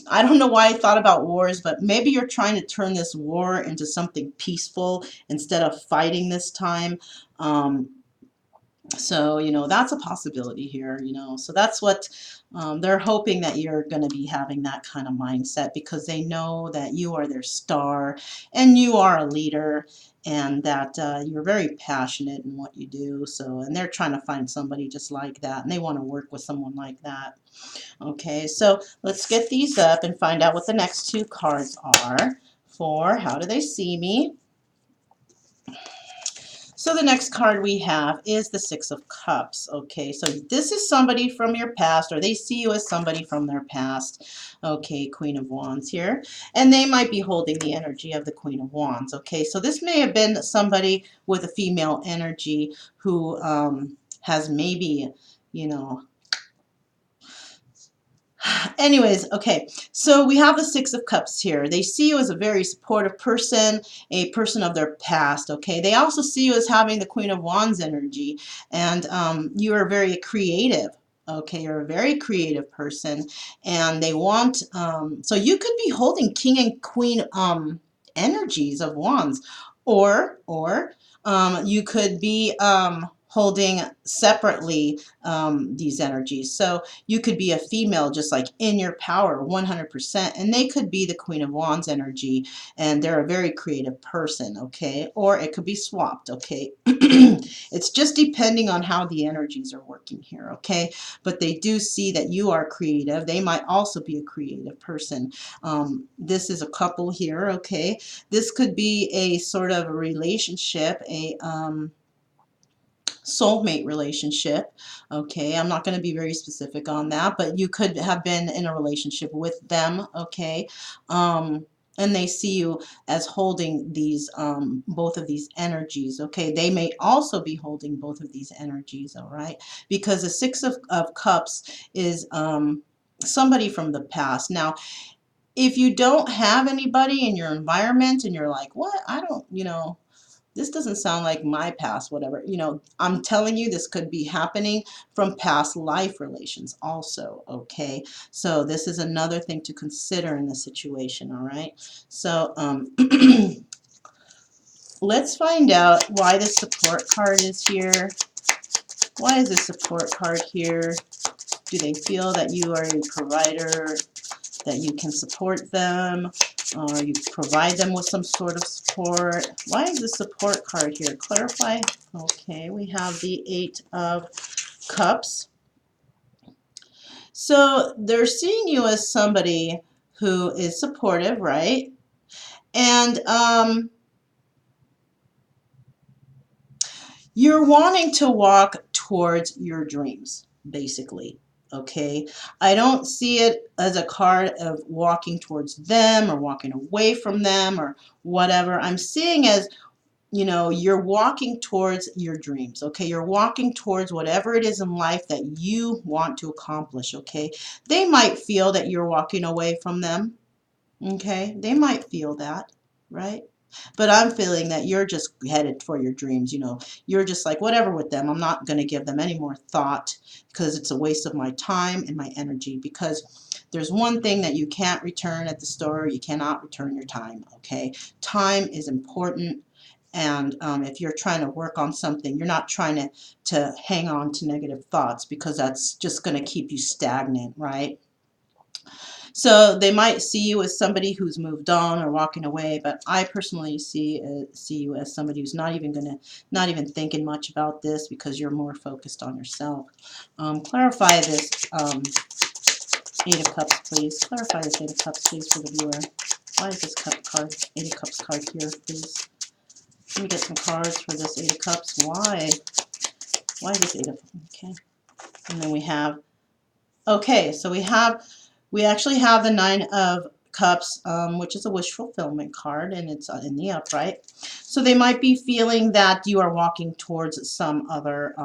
S1: I don't know why I thought about wars, but maybe you're trying to turn this war into something peaceful instead of fighting this time. So, that's a possibility here, So that's what they're hoping, that you're going to be having that kind of mindset, because they know that you are their star and you are a leader, and that you're very passionate in what you do. So, and they're trying to find somebody just like that, and they want to work with someone like that. Okay, so let's get these up and find out what the next two cards are for How Do They See Me? So the next card we have is the Six of Cups. Okay, so this is somebody from your past, or they see you as somebody from their past. Okay, Queen of Wands here. And they might be holding the energy of the Queen of Wands. Okay, so this may have been somebody with a female energy who has maybe, Anyways, okay, so we have the Six of Cups here. They see you as a very supportive person, a person of their past, okay? They also see you as having the Queen of Wands energy, and you are very creative. Okay, you're a very creative person, and they want, so you could be holding King and Queen energies of Wands, or you could be holding separately these energies. So you could be a female just like in your power 100%, and they could be the Queen of Wands energy, and they're a very creative person, okay? Or it could be swapped, okay? It's just depending on how the energies are working here, okay? But they do see that you are creative. They might also be a creative person. This is a couple here, okay? This could be a sort of a relationship, a soulmate relationship. Okay, I'm not going to be very specific on that, but you could have been in a relationship with them. Okay, and they see you as holding these both of these energies. Okay, they may also be holding both of these energies. All right, because the Six of Cups is somebody from the past. Now, if you don't have anybody in your environment and you're like, what, I don't, this doesn't sound like my past, whatever. I'm telling you, this could be happening from past life relations also, okay? So this is another thing to consider in this situation, all right? So let's find out why the support card is here. Why is the support card here? Do they feel that you are a provider, that you can support them, or you provide them with some sort of support? Why is the support card here? Clarify. Okay, we have the Eight of Cups. So they're seeing you as somebody who is supportive, right? And you're wanting to walk towards your dreams, basically. Okay, I don't see it as a card of walking towards them or walking away from them or whatever. I'm seeing as, you're walking towards your dreams. Okay, you're walking towards whatever it is in life that you want to accomplish. Okay, they might feel that you're walking away from them. Okay, they might feel that, right? But I'm feeling that you're just headed for your dreams. You're just like, whatever with them. I'm not going to give them any more thought because it's a waste of my time and my energy. Because there's one thing that you can't return at the store. You cannot return your time, okay? Time is important. And if you're trying to work on something, you're not trying to hang on to negative thoughts, because that's just going to keep you stagnant, right? So they might see you as somebody who's moved on or walking away, but I personally see you as somebody who's not even thinking much about this, because you're more focused on yourself. Clarify this Eight of Cups, please. Clarify this Eight of Cups, please, for the viewer. Why is this Eight of Cups card here, please? Let me get some cards for this Eight of Cups. Why? Why is this Eight of? Okay, and then we have. Okay, so we actually have the Nine of Cups, which is a wish fulfillment card, and it's in the upright. So they might be feeling that you are walking towards some other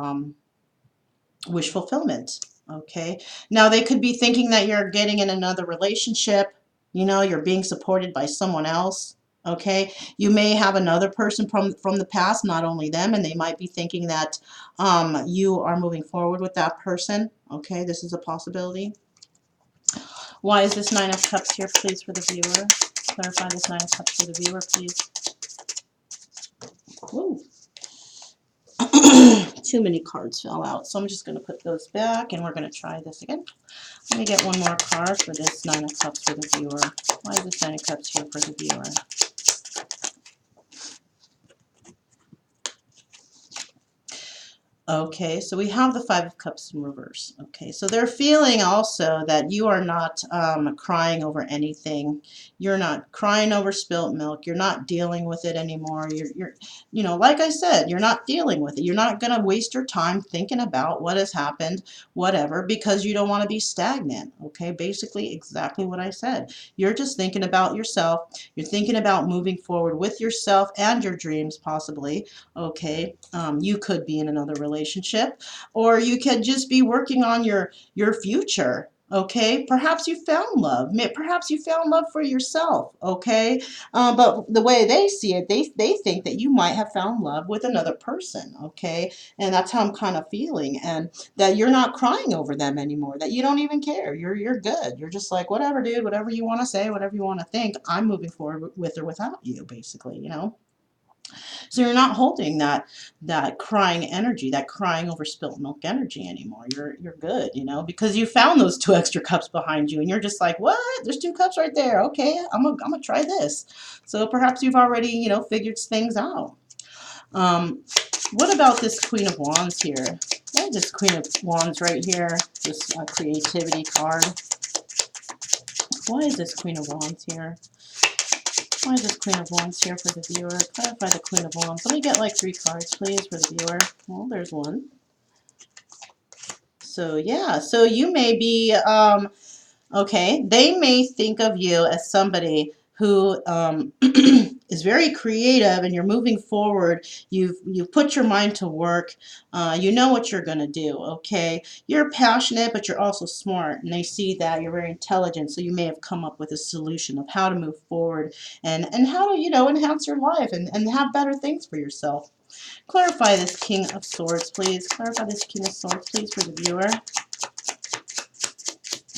S1: wish fulfillment. Okay, now they could be thinking that you're getting in another relationship. You're being supported by someone else. Okay, you may have another person from the past, not only them, and they might be thinking that you are moving forward with that person. Okay, this is a possibility. Why is this Nine of Cups here, please, for the viewer? Clarify this Nine of Cups for the viewer, please. Woo. Too many cards fell out, so I'm just going to put those back, and we're going to try this again. Let me get one more card for this Nine of Cups for the viewer. Why is this Nine of Cups here for the viewer? Okay, so we have the Five of Cups in reverse. Okay, so they're feeling also that you are not crying over anything. You're not crying over spilt milk. You're not dealing with it anymore. Like I said, you're not dealing with it. You're not going to waste your time thinking about what has happened, whatever, because you don't want to be stagnant. Okay, basically exactly what I said. You're just thinking about yourself. You're thinking about moving forward with yourself and your dreams, possibly. Okay, you could be in another relationship, or you could just be working on your future. Okay, perhaps you found love. Perhaps you found love for yourself. Okay, but the way they see it, they think that you might have found love with another person. Okay, and that's how I'm kind of feeling, and that you're not crying over them anymore. That you don't even care. You're good. You're just like whatever, dude. Whatever you want to say, whatever you want to think. I'm moving forward with or without you, basically. You know. So you're not holding that crying energy, that crying over spilt milk energy anymore. You're good, you know, because you found those two extra cups behind you, and you're just like, what? There's two cups right there. Okay, I'm gonna try this. So perhaps you've already, you know, figured things out. Um, what about this Queen of Wands here? Why is this Queen of Wands right here? This creativity card. Why is this Queen of Wands here? Why is this Queen of Wands here for the viewer? Clarify the Queen of Wands. Let me get like 3 cards, please, for the viewer. Well, there's one. So yeah, so you may be, okay, they may think of you as somebody who is very creative, and you're moving forward. You've put your mind to work. You know what you're going to do, okay? You're passionate, but you're also smart, and they see that you're very intelligent, so you may have come up with a solution of how to move forward and how to, you know, enhance your life and have better things for yourself. Clarify this King of Swords, please. Clarify this King of Swords, please, for the viewer.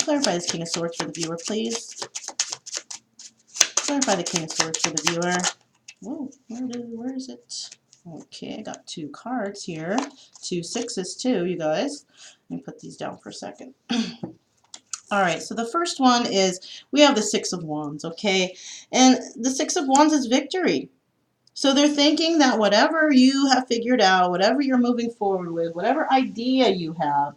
S1: Clarify this King of Swords for the viewer, please. Clarify the King of Swords for the viewer. Whoa, where is it? Okay, I got 2 cards here. 2 sixes too, you guys. Let me put these down for a second. All right, so the first one is we have the Six of Wands, okay? And the Six of Wands is victory. So they're thinking that whatever you have figured out, whatever you're moving forward with, whatever idea you have,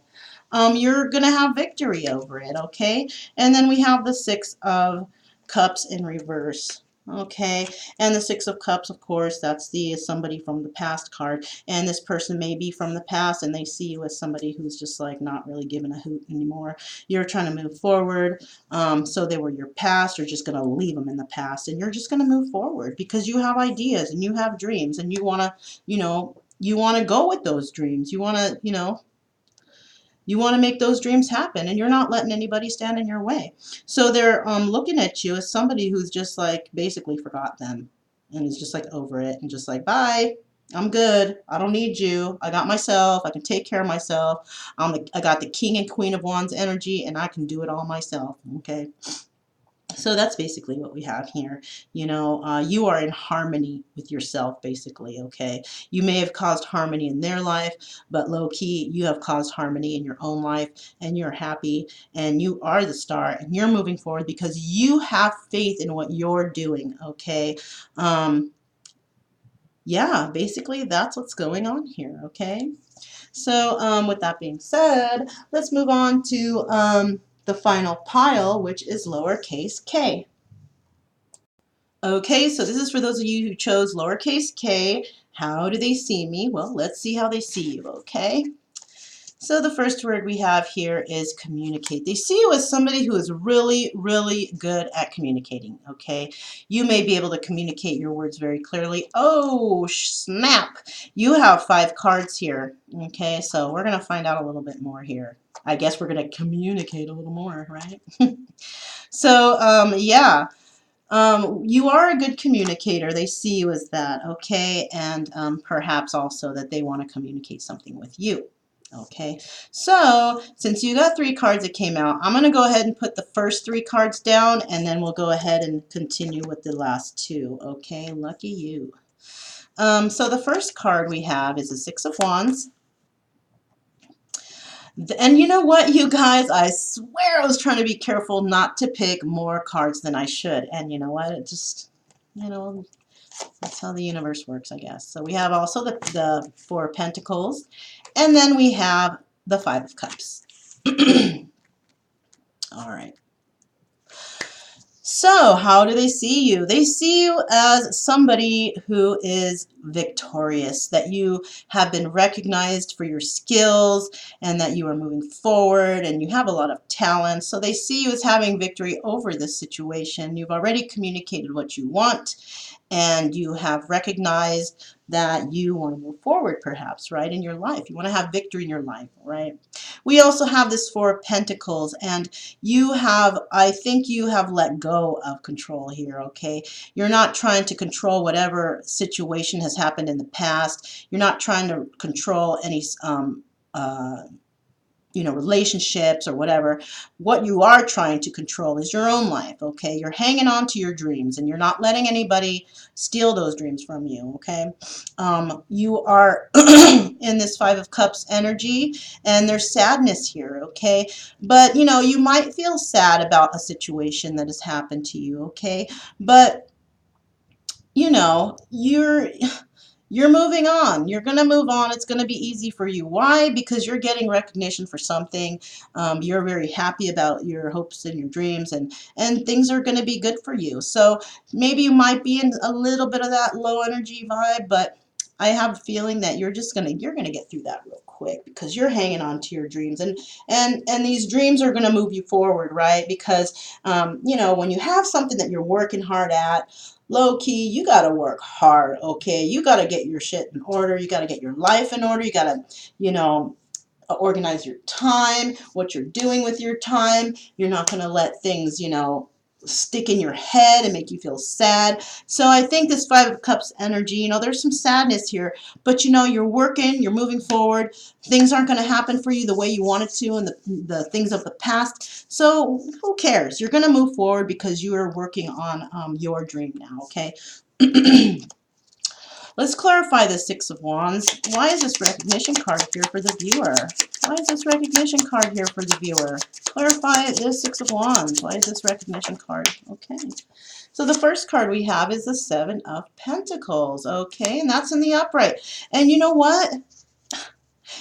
S1: you're going to have victory over it, okay? And then we have the Six of Cups in reverse. Okay, and the Six of Cups, of course, that's the somebody from the past card, and this person may be from the past, and they see you as somebody who's just like not really giving a hoot anymore. You're trying to move forward, so they were your past. You're just going to leave them in the past, and you're just going to move forward because you have ideas and you have dreams, and you want to, you know, you want to go with those dreams. You want to, you know, you want to make those dreams happen, and you're not letting anybody stand in your way. So they're looking at you as somebody who's just like basically forgot them and is just like over it and just like, bye, I'm good. I don't need you. I got myself. I can take care of myself. I got the King and Queen of Wands energy, and I can do it all myself. Okay. So that's basically what we have here. You know, you are in harmony with yourself, basically, okay? You may have caused harmony in their life, but low-key, you have caused harmony in your own life, and you're happy, and you are the star, and you're moving forward because you have faith in what you're doing, okay? Yeah, basically, that's what's going on here, okay? So with that being said, let's move on to the final pile, which is lowercase k. Okay, so this is for those of you who chose lowercase k. How do they see me? Well, let's see how they see you, okay? So the first word we have here is communicate. They see you as somebody who is really, really good at communicating, okay? You may be able to communicate your words very clearly. Oh, snap! You have 5 cards here, okay? So we're going to find out a little bit more here. I guess we're going to communicate a little more, right? So, yeah. You are a good communicator. They see you as that, okay? And perhaps also that they want to communicate something with you. Okay, so since you got 3 cards that came out, I'm going to go ahead and put the first 3 cards down, and then we'll go ahead and continue with the last 2. Okay, lucky you. So the first card we have is the Six of Wands. And you know what, you guys? I swear I was trying to be careful not to pick more cards than I should. And you know what? It just, you know, that's how the universe works, I guess. So we have also the 4 of Pentacles. And then we have the 5 of Cups. All right. So how do they see you? They see you as somebody who is victorious, that you have been recognized for your skills and that you are moving forward and you have a lot of talent. So they see you as having victory over this situation. You've already communicated what you want, and you have recognized that you want to move forward, perhaps, right, in your life. You want to have victory in your life, right? We also have this Four of Pentacles, and you have, I think you have let go of control here, okay? You're not trying to control whatever situation has happened in the past. You're not trying to control any uh, relationships or whatever. What you are trying to control is your own life, okay? You're hanging on to your dreams, and you're not letting anybody steal those dreams from you, okay? You are in this Five of Cups energy, and there's sadness here, okay? But, you might feel sad about a situation that has happened to you, okay? But, you're moving on. You're going to move on. It's going to be easy for you. Why? Because you're getting recognition for something. You're very happy about your hopes and your dreams, and things are going to be good for you. So maybe you might be in a little bit of that low energy vibe, but I have a feeling that you're gonna get through that real quick, because you're hanging on to your dreams, and these dreams are going to move you forward, right? Because when you have something that you're working hard at, low key, you got to work hard, okay? You got to get your shit in order. You got to get your life in order. You got to, organize your time, what you're doing with your time. You're not going to let things, stick in your head and make you feel sad. So I think this Five of Cups energy, there's some sadness here, but you're working, you're moving forward. Things aren't going to happen for you the way you wanted to, and the things of the past. So who cares? You're going to move forward because you are working on your dream now, okay? Let's clarify the Six of Wands. Why is this recognition card here for the viewer? Why is this recognition card here for the viewer? Clarify this Six of Wands. Why is this recognition card? Okay. So the first card we have is the Seven of Pentacles. Okay, and that's in the upright. And you know what?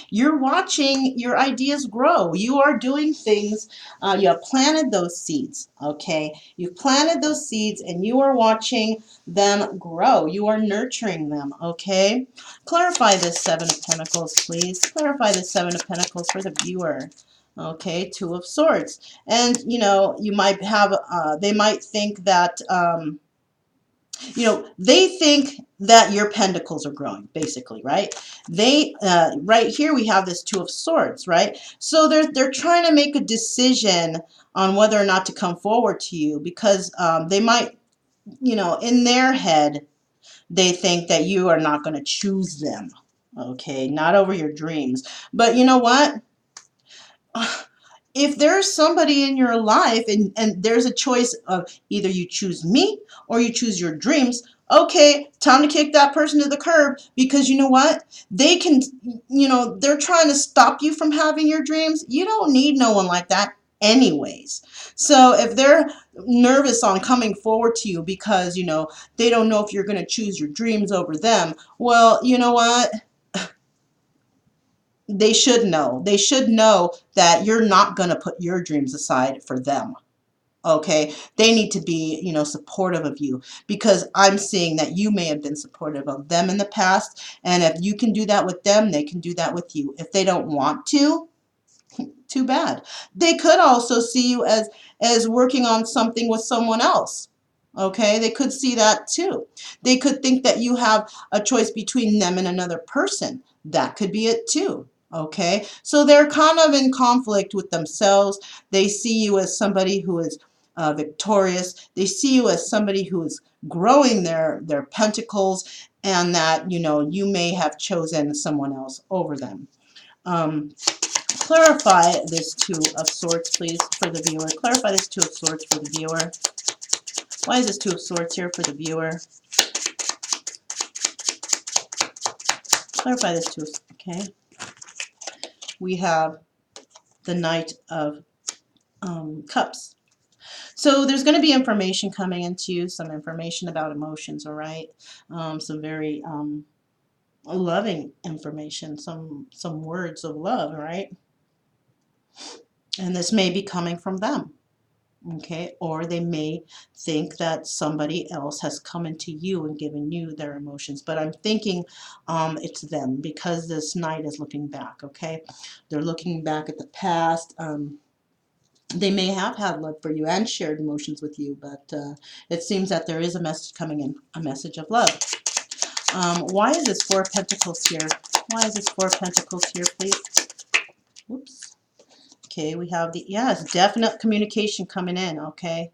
S1: You're watching your ideas grow. You are doing things. You have planted those seeds, okay? You've planted those seeds, and you are watching them grow. You are nurturing them, okay? Clarify this Seven of Pentacles, please. Clarify this Seven of Pentacles for the viewer. Okay, Two of Swords. And, you might have, they might think that, they think that your pentacles are growing, basically, right? They, right here we have this Two of Swords, right? So they're trying to make a decision on whether or not to come forward to you, because they might, in their head, they think that you are not going to choose them, okay? Not over your dreams. But you know what? If there's somebody in your life, and there's a choice of either you choose me or you choose your dreams, okay, time to kick that person to the curb, because you know what? They can, they're trying to stop you from having your dreams. You don't need no one like that anyways. So if they're nervous on coming forward to you because, they don't know if you're going to choose your dreams over them, well, you know what? They should know. They should know that you're not going to put your dreams aside for them. Okay, they need to be, supportive of you, because I'm seeing that you may have been supportive of them in the past, and if you can do that with them, they can do that with you. If they don't want to, too bad. They could also see you as working on something with someone else. Okay, they could see that too. They could think that you have a choice between them and another person. That could be it too. Okay, so they're kind of in conflict with themselves. They see you as somebody who is victorious. They see you as somebody who is growing their pentacles, and that you may have chosen someone else over them. Clarify this Two of Swords, please, for the viewer. Clarify this Two of Swords for the viewer. Why is this Two of Swords here for the viewer? Clarify this Two of, okay. We have the Knight of Cups. So there's going to be information coming into you, some information about emotions, all right? Some very loving information, some words of love, all right? And this may be coming from them. Okay, or they may think that somebody else has come into you and given you their emotions, but I'm thinking it's them, because this Knight is looking back. Okay, they're looking back at the past. They may have had love for you and shared emotions with you, but it seems that there is a message coming in, a message of love. Why is this Four of Pentacles here? Why is this Four of Pentacles here, please? Whoops. Okay, we have the, yes, definite communication coming in, okay?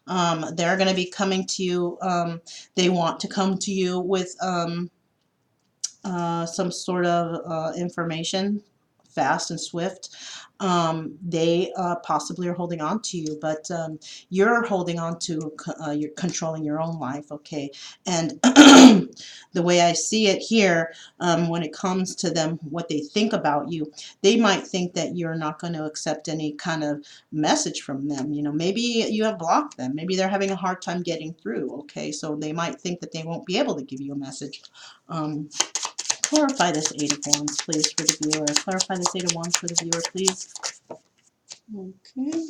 S1: They're going to be coming to you. They want to come to you with some sort of information, fast and swift. They possibly are holding on to you, but you're holding on to, you're controlling your own life, okay? And the way I see it here, when it comes to them, what they think about you, they might think that you're not going to accept any kind of message from them. You know, maybe you have blocked them. Maybe they're having a hard time getting through, okay? So they might think that they won't be able to give you a message. Clarify this Eight of Wands, please, for the viewer. Clarify this Eight of Wands for the viewer, please. Okay.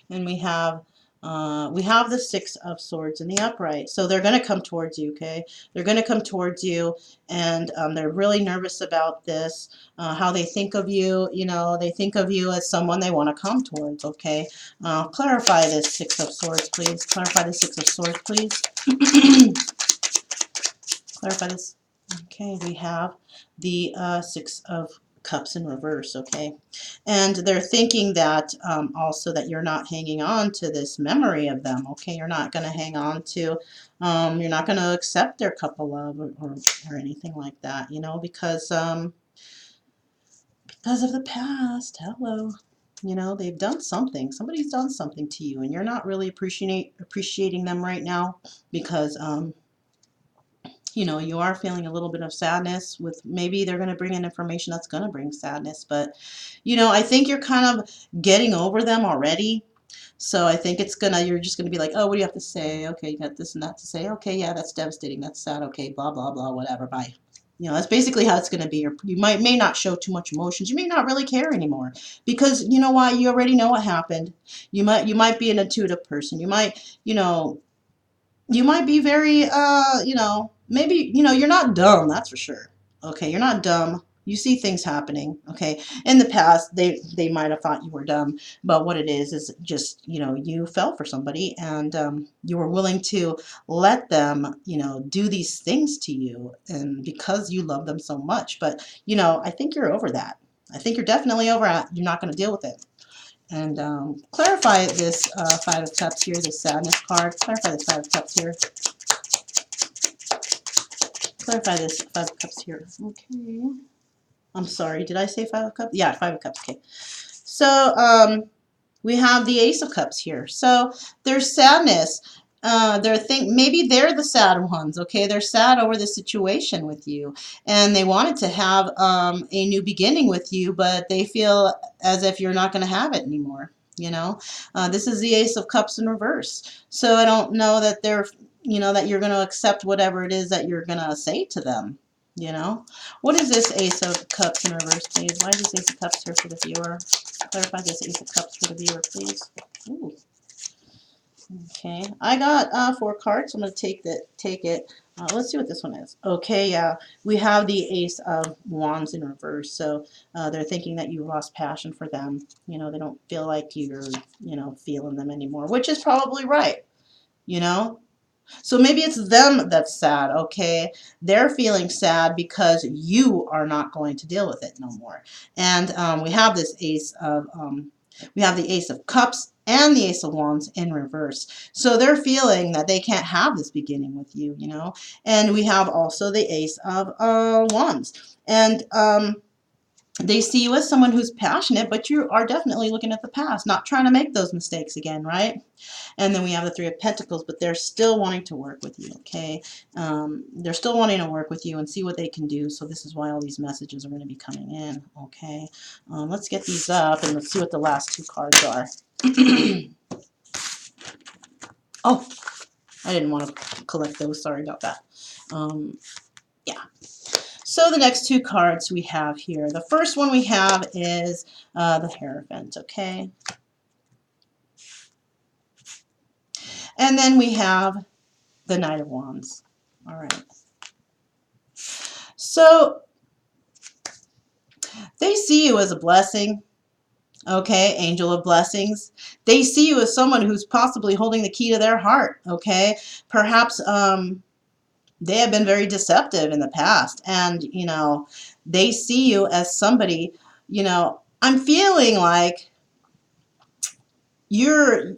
S1: And we have the Six of Swords in the upright. So they're going to come towards you, okay? They're going to come towards you, and they're really nervous about this, how they think of you. You know, they think of you as someone they want to come towards, okay? Clarify this Six of Swords, please. Clarify the Six of Swords, please. Clarify this. Okay, we have the Six of Cups in reverse, okay? And they're thinking that also that you're not hanging on to this memory of them, okay? You're not going to hang on to, you're not going to accept their cup of love or anything like that, you know, because of the past. Hello. You know, they've done something. Somebody's done something to you, and you're not really appreciating them right now because, you know, you are feeling a little bit of sadness with maybe they're going to bring in information that's going to bring sadness. But, you know, I think you're kind of getting over them already. So I think you're just going to be like, oh, what do you have to say? Okay, you got this and that to say. Okay, yeah, that's devastating. That's sad. Okay, blah, blah, blah, whatever. Bye. You know, that's basically how it's going to be. You may not show too much emotions. You may not really care anymore because you know why? You already know what happened. You might be an intuitive person. You might be very, maybe, you're not dumb, that's for sure. Okay, you're not dumb. You see things happening, okay? In the past, they might have thought you were dumb, but what it is just, you fell for somebody and you were willing to let them, do these things to you and because you love them so much. But, I think you're over that. I think you're definitely over it. You're not going to deal with it. And clarify this Five of Cups here, this sadness card. Clarify this Five of Cups here. Clarify this Five of Cups here. Okay. I'm sorry, did I say Five of Cups? Yeah, Five of Cups, okay. So we have the Ace of Cups here. So there's sadness. Maybe they're the sad ones, okay? They're sad over the situation with you, and they wanted to have a new beginning with you, but they feel as if you're not going to have it anymore. This is the Ace of Cups in reverse. So I don't know that that you're going to accept whatever it is that you're going to say to them. What is this Ace of Cups in reverse, please? Why is this Ace of Cups here for the viewer? Clarify this Ace of Cups for the viewer, please. Ooh. Okay, I got 4 cards. So I'm going to take it. Let's see what this one is. Okay, yeah, we have the Ace of Wands in reverse. So they're thinking that you lost passion for them. They don't feel like you're, feeling them anymore, which is probably right. So maybe it's them that's sad, okay? They're feeling sad because you are not going to deal with it no more. And we have this we have the Ace of Cups and the Ace of Wands in reverse. So they're feeling that they can't have this beginning with you, And we have also the Ace of Wands. And they see you as someone who's passionate, but you are definitely looking at the past, not trying to make those mistakes again, right? And then we have the Three of Pentacles, but they're still wanting to work with you, okay? They're still wanting to work with you and see what they can do. So this is why all these messages are going to be coming in, okay? Let's get these up and let's see what the last 2 cards are. Oh, I didn't want to collect those. Sorry about that. Yeah. So the next 2 cards we have here. The first one we have is the Hierophant, okay? And then we have the Knight of Wands. All right. So they see you as a blessing. Okay, angel of blessings. They see you as someone who's possibly holding the key to their heart. Okay, perhaps they have been very deceptive in the past, and they see you as somebody. I'm feeling like you're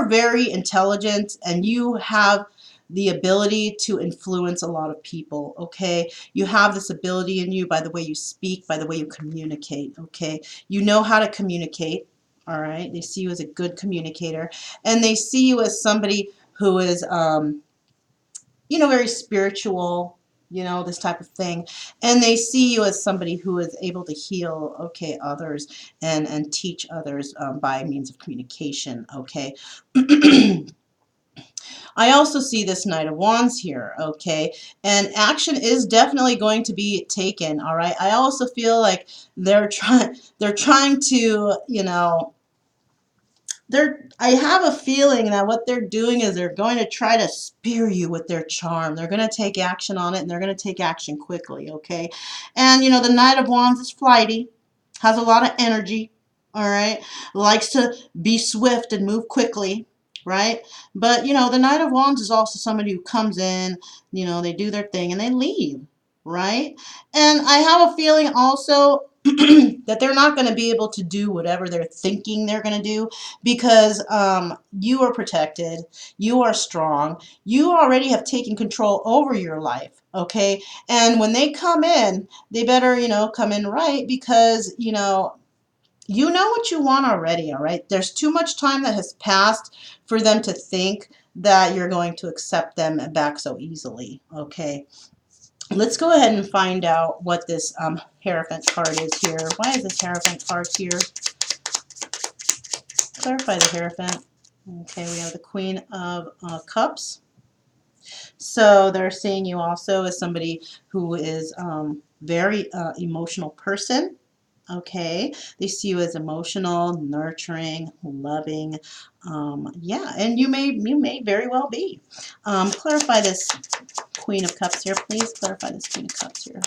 S1: very intelligent, and you have the ability to influence a lot of people. Okay, you have this ability in you by the way you speak, by the way you communicate. Okay, you know how to communicate. All right, they see you as a good communicator, and they see you as somebody who is very spiritual, this type of thing. And they see you as somebody who is able to heal, okay, others, and teach others by means of communication, okay. I also see this Knight of Wands here, okay, and action is definitely going to be taken, all right. I also feel like they're trying to, I have a feeling that what they're doing is they're going to try to spear you with their charm. They're going to take action on it, and they're going to take action quickly, okay? And the Knight of Wands is flighty, has a lot of energy, all right? Likes to be swift and move quickly, right? But the Knight of Wands is also somebody who comes in, they do their thing and they leave, right? And I have a feeling also that they're not going to be able to do whatever they're thinking they're going to do, because you are protected, you are strong, you already have taken control over your life, okay? And when they come in, they better, come in right, because, what you want already, all right? There's too much time that has passed for them to think that you're going to accept them back so easily, okay? Let's go ahead and find out what this Hierophant card is here. Why is this Hierophant card here? Clarify the Hierophant. Okay, we have the Queen of Cups. So they're seeing you also as somebody who is very emotional person. Okay, they see you as emotional, nurturing, loving. Yeah, and you may very well be. Clarify this Queen of Cups here, please. Clarify this Queen of Cups here.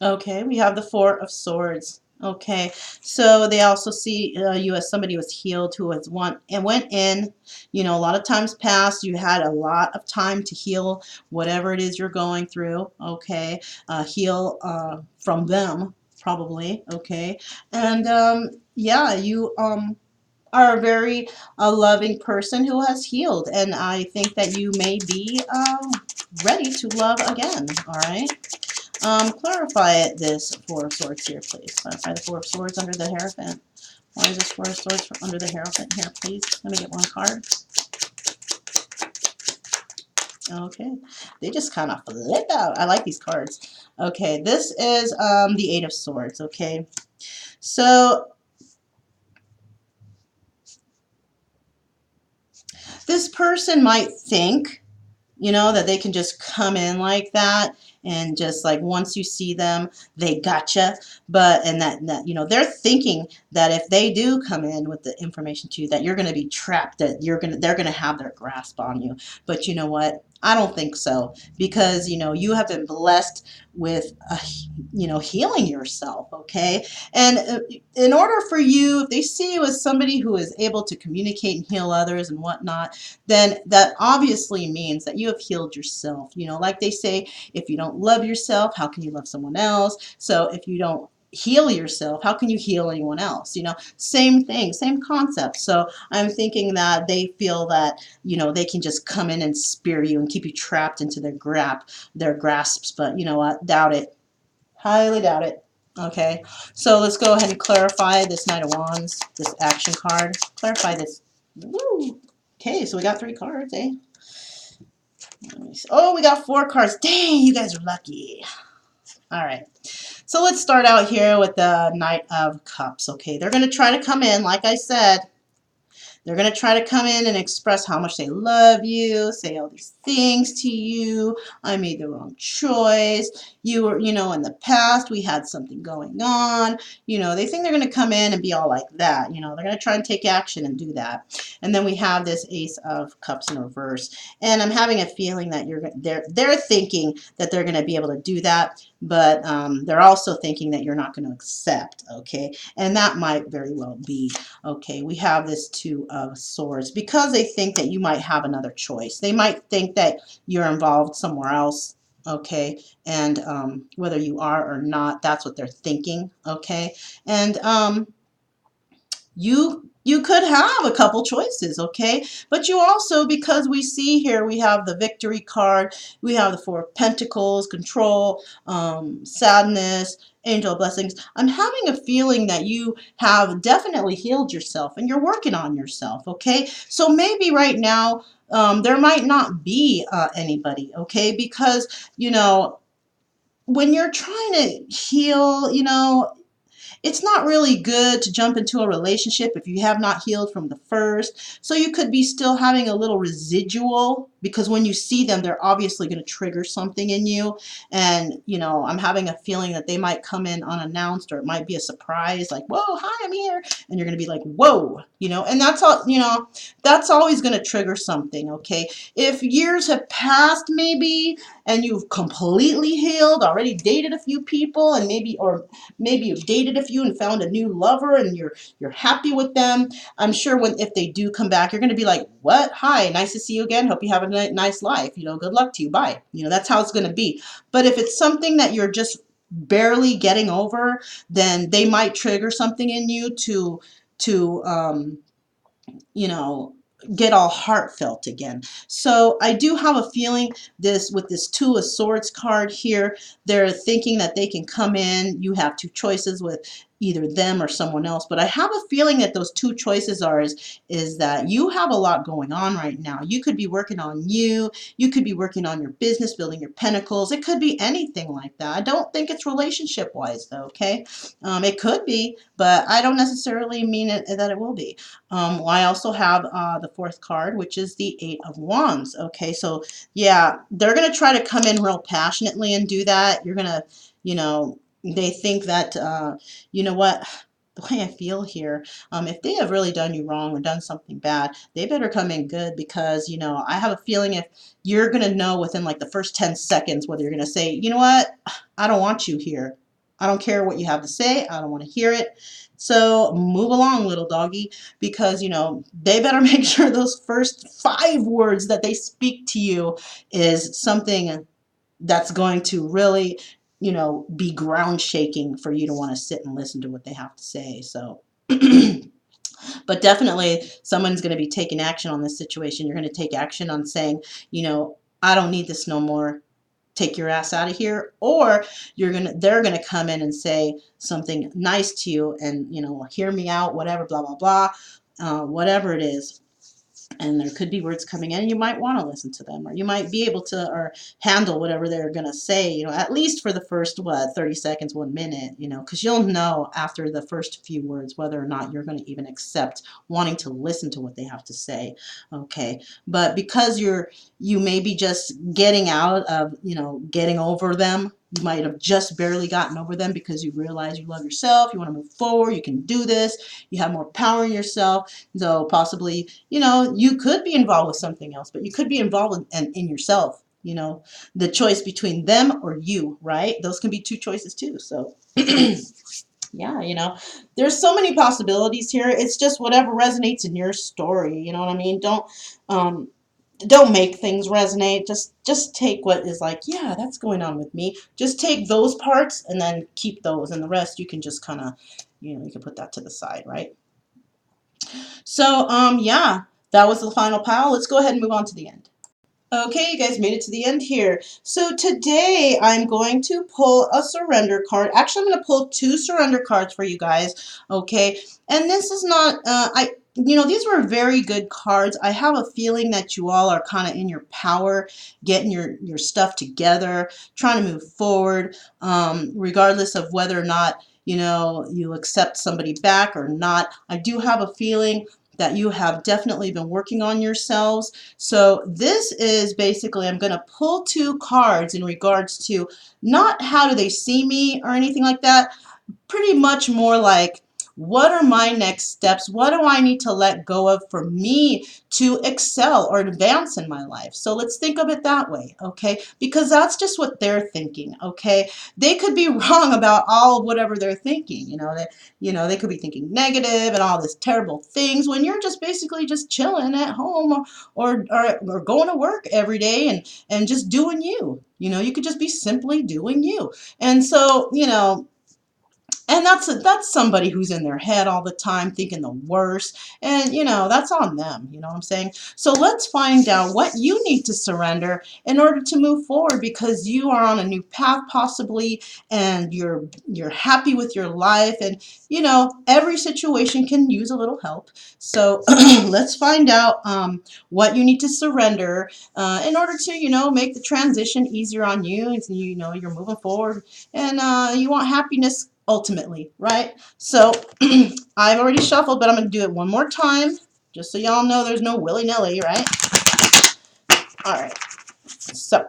S1: Okay, we have the Four of Swords. Okay, so they also see you as somebody who was healed, who has went in. A lot of times past, you had a lot of time to heal whatever it is you're going through. Okay, heal from them probably. Okay, and yeah, you are a very loving person who has healed, and I think that you may be ready to love again. All right. Clarify this Four of Swords here, please. Clarify the Four of Swords under the Hierophant. Why is this Four of Swords under the Hierophant here, please? Let me get one card. Okay. They just kind of flip out. I like these cards. Okay. This is the Eight of Swords. Okay. So this person might think that they can just come in like that, and just like once you see them, they gotcha. But and that they're thinking that if they do come in with the information to you, that you're going to be trapped, that they're going to have their grasp on you. But you know what? I don't think so, because you have been blessed with healing yourself, okay? And in order for you, if they see you as somebody who is able to communicate and heal others and whatnot, then that obviously means that you have healed yourself. Like they say, if you don't love yourself, how can you love someone else? So if you don't heal yourself, how can you heal anyone else? Same thing, same concept. So I'm thinking that they feel that they can just come in and spear you and keep you trapped into their grasps. But you know what? Doubt it. Highly doubt it. Okay, so let's go ahead and clarify this Knight of Wands, this action card. Clarify this. Woo! Okay, so we got 3 cards, eh? Oh, we got 4 cards. Dang, you guys are lucky. All right. So let's start out here with the Knight of Cups. Okay, they're going to try to come in, like I said. They're going to try to come in and express how much they love you, say all these things to you. I made the wrong choice. You were, in the past we had something going on. They think they're going to come in and be all like that. They're going to try and take action and do that. And then we have this Ace of Cups in reverse. And I'm having a feeling that they're thinking that they're going to be able to do that, but they're also thinking that you're not going to accept, okay? And that might very well be, okay? We have this Two of Swords because they think that you might have another choice. They might think that you're involved somewhere else, okay? And whether you are or not, that's what they're thinking, okay? And you could have a couple choices, okay? But you also, because we see here, we have the Victory card, we have the Four of Pentacles, control, sadness, angel of blessings. I'm having a feeling that you have definitely healed yourself and you're working on yourself, okay? So maybe right now there might not be anybody, okay? Because, you know, when you're trying to heal, you know, it's not really good to jump into a relationship if you have not healed from the first. So you could be still having a little residual because when you see them, they're obviously going to trigger something in you. And, you know, I'm having a feeling that they might come in unannounced or it might be a surprise like, whoa, hi, I'm here. And you're going to be like, whoa, you know, and that's all, you know, that's always going to trigger something, okay? If years have passed maybe and you've completely healed, already dated a few people and maybe you've dated a few and found a new lover and you're happy with them. I'm sure when if they do come back, you're going to be like, "What? Hi, nice to see you again. Hope you have a nice life. You know, good luck to you. Bye." You know, that's how it's going to be. But if it's something that you're just barely getting over, then they might trigger something in you to you know, get all heartfelt again. So I do have a feeling this with this Two of Swords card here, they're thinking that they can come in. You have two choices with either them or someone else. But I have a feeling that those two choices is that you have a lot going on right now. You could be working on you. You could be working on your business, building your pentacles. It could be anything like that. I don't think it's relationship wise though, okay? It could be, but I don't necessarily mean that it will be. Well, I also have the fourth card, which is the Eight of Wands. Okay, so yeah, they're going to try to come in real passionately and do that. You're going to, you know, they think that, you know what, the way I feel here, if they have really done you wrong or done something bad, they better come in good because, you know, I have a feeling if you're going to know within like the first 10 seconds whether you're going to say, you know what, I don't want you here. I don't care what you have to say. I don't want to hear it. So move along, little doggy, because, you know, they better make sure those first 5 words that they speak to you is something that's going to really, you know, be ground shaking for you to want to sit and listen to what they have to say. So, but definitely someone's going to be taking action on this situation. You're going to take action on saying, you know, I don't need this no more. Take your ass out of here, or they're gonna come in and say something nice to you and, you know, hear me out, whatever, blah blah blah, whatever it is. And there could be words coming in, and you might want to listen to them, or you might be able to or handle whatever they're going to say, you know, at least for the first, 30 seconds, 1 minute, you know, because you'll know after the first few words whether or not you're going to even accept wanting to listen to what they have to say, okay? But because you may be just getting out of, you know, getting over them, you might have just barely gotten over them because you realize you love yourself, you want to move forward, you can do this, you have more power in yourself, so possibly, you know, you could be involved with something else, but you could be involved in yourself, you know, the choice between them or you, right? Those can be two choices too. So yeah, you know, there's so many possibilities here. It's just whatever resonates in your story, you know what I mean? Um don't make things resonate. Just take what is like, yeah, that's going on with me. Just take those parts and then keep those, and the rest you can just kind of, you know, you can put that to the side, right? So, yeah, that was the final pile. Let's go ahead and move on to the end. Okay, you guys made it to the end here. So today I'm going to pull a surrender card. Actually, I'm going to pull 2 surrender cards for you guys. Okay, and this is not, you know, these were very good cards. I have a feeling that you all are kind of in your power, getting your stuff together, trying to move forward, regardless of whether or not, you know, you accept somebody back or not. I do have a feeling that you have definitely been working on yourselves. So this is basically, I'm going to pull 2 cards in regards to not how do they see me or anything like that. Pretty much more like What are my next steps? What do I need to let go of for me to excel or advance in my life? So let's think of it that way, okay? Because that's just what they're thinking, okay? They could be wrong about all of whatever they're thinking, they could be thinking negative and all this terrible things when you're just basically just chilling at home or going to work every day and just doing you. You could just be simply doing you. And so, and that's somebody who's in their head all the time thinking the worst, and that's on them. You know what I'm saying? So let's find out what you need to surrender in order to move forward, because you are on a new path possibly, and you're happy with your life, and every situation can use a little help. So let's find out what you need to surrender in order to make the transition easier on you, and so you're moving forward, and you want happiness ultimately, right? So I've already shuffled, but I'm going to do it one more time, just so y'all know there's no willy-nilly, right? All right, so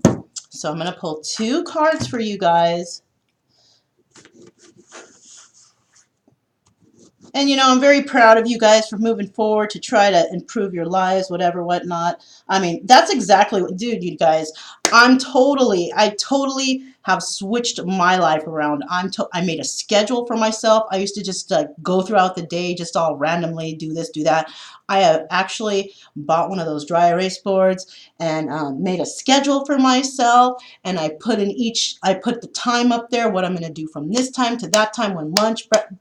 S1: I'm going to pull 2 cards for you guys. And I'm very proud of you guys for moving forward to try to improve your lives, whatever, whatnot. I mean, that's exactly what, dude, you guys, I totally have switched my life around. I made a schedule for myself. I used to just go throughout the day, just all randomly do this, do that. I have actually bought one of those dry erase boards and made a schedule for myself. And I put the time up there, what I'm going to do from this time to that time, when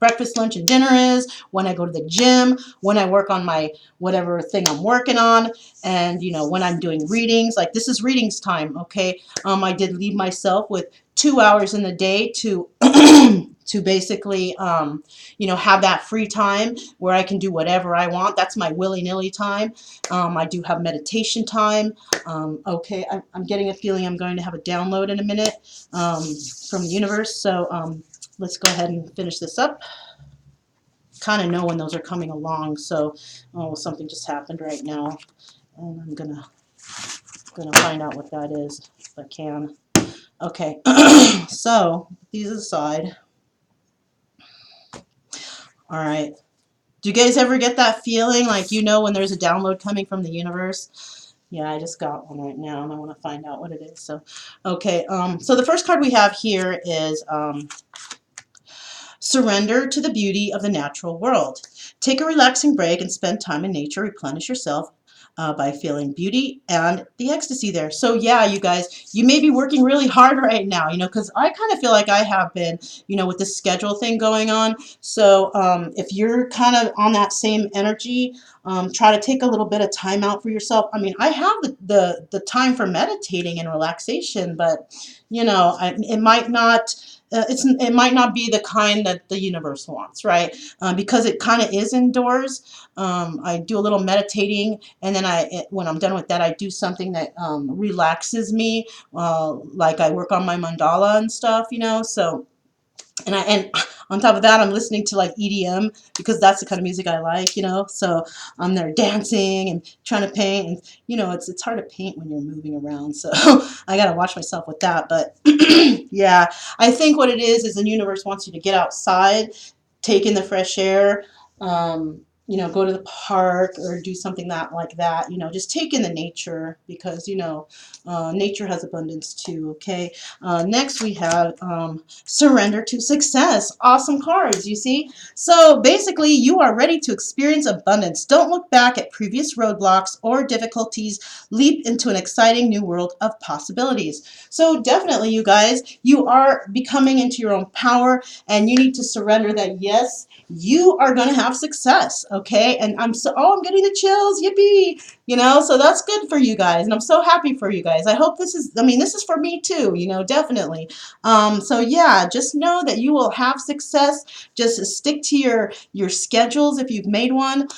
S1: breakfast, lunch, and dinner is, when I go to the gym, when I work on my whatever thing I'm working on, and when I'm doing readings. Like, this is readings time, okay? I did leave myself with 2 hours in the day to to basically have that free time where I can do whatever I want. That's my willy-nilly time. I do have meditation time. Okay, I'm getting a feeling I'm going to have a download in a minute from the universe. So let's go ahead and finish this up. Kind of know when those are coming along. So something just happened right now, and I'm gonna find out what that is if I can. Okay, so these aside. All right. Do you guys ever get that feeling like when there's a download coming from the universe? Yeah, I just got one right now, and I want to find out what it is. So, okay. So the first card we have here is surrender to the beauty of the natural world. Take a relaxing break and spend time in nature. Replenish yourself by feeling beauty and the ecstasy there. So yeah, you guys, you may be working really hard right now, because I kind of feel like I have been, with this schedule thing going on. So if you're kind of on that same energy, try to take a little bit of time out for yourself. I mean, I have the time for meditating and relaxation, but it might not. It might not be the kind that the universe wants, right? Because it kind of is indoors. I do a little meditating, and then when I'm done with that, I do something that relaxes me, like I work on my mandala and stuff, So, and on top of that, I'm listening to like EDM, because that's the kind of music I like, So I'm there dancing and trying to paint, and it's hard to paint when you're moving around, so I got to watch myself with that. But yeah, I think what it is the universe wants you to get outside, take in the fresh air, go to the park or do something like that. Just take in the nature, because nature has abundance too. Okay. Next we have surrender to success. Awesome cards, you see. So basically, you are ready to experience abundance. Don't look back at previous roadblocks or difficulties. Leap into an exciting new world of possibilities. So definitely, you guys, you are becoming into your own power, and you need to surrender that. Yes, you are going to have success, okay? And I'm getting the chills, yippee, so that's good for you guys, and I'm so happy for you guys. I hope this is for me too, definitely. So yeah, just know that you will have success. Just stick to your schedules if you've made one.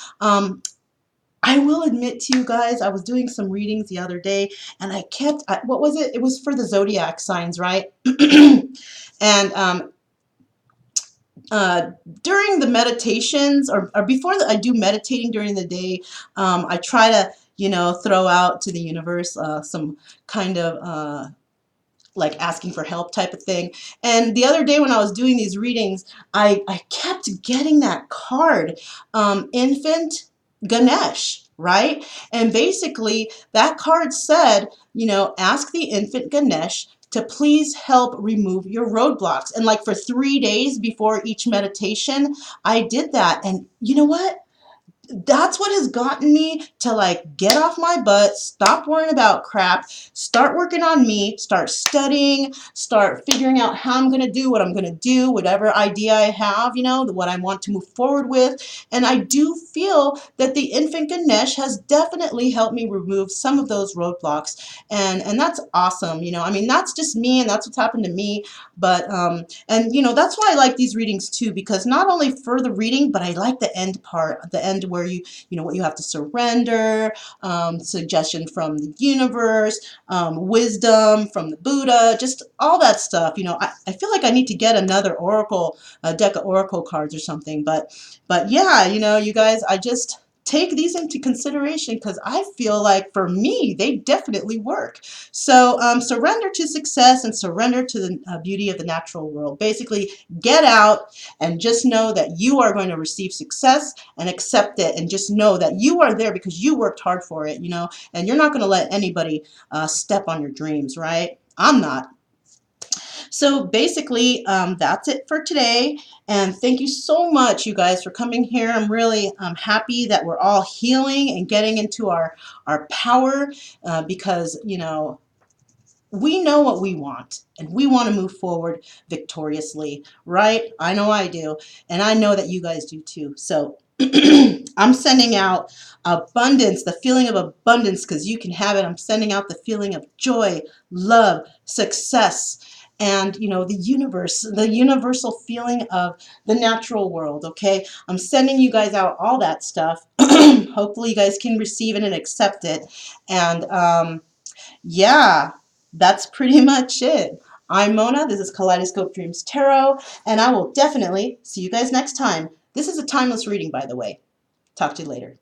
S1: I will admit to you guys, I was doing some readings the other day, and what was it? It was for the zodiac signs, right? And during the meditations, or before I do meditating during the day, I try to, throw out to the universe some kind of like asking for help type of thing. And the other day when I was doing these readings, I kept getting that card, Infant Ganesh, right? And basically that card said, you know, ask the infant Ganesh to please help remove your roadblocks. And like for 3 days before each meditation, I did that. And you know what? That's what has gotten me to like get off my butt, stop worrying about crap, start working on me, start studying, start figuring out how I'm going to do what I'm going to do, whatever idea I have, you know, what I want to move forward with. And I do feel that the infant Ganesh has definitely helped me remove some of those roadblocks. And that's awesome. You know, I mean, that's just me and that's what's happened to me. But, and you know, that's why I like these readings too, because not only for the reading, but I like the end part, the end where you know, what you have to surrender, suggestion from the universe, wisdom from the Buddha, just all that stuff. You know, I feel like I need to get another oracle, a deck of oracle cards or something. But yeah, you know, you guys, I just take these into consideration because I feel like for me, they definitely work. So surrender to success and surrender to the beauty of the natural world. Basically, get out and just know that you are going to receive success and accept it and just know that you are there because you worked hard for it, you know, and you're not going to let anybody step on your dreams, right? I'm not. So basically, that's it for today. And thank you so much, you guys, for coming here. I'm really happy that we're all healing and getting into our power because, you know, we know what we want and we want to move forward victoriously, right? I know I do. And I know that you guys do too. So I'm sending out abundance, the feeling of abundance, because you can have it. I'm sending out the feeling of joy, love, success, and you know, the universe, the universal feeling of the natural world. Okay, I'm sending you guys out all that stuff. Hopefully you guys can receive it and accept it. And yeah, that's pretty much it. I'm Mona. This is Kaleidoscope Dreams Tarot, and I will definitely see you guys next time. This is a timeless reading, by the way. Talk to you later.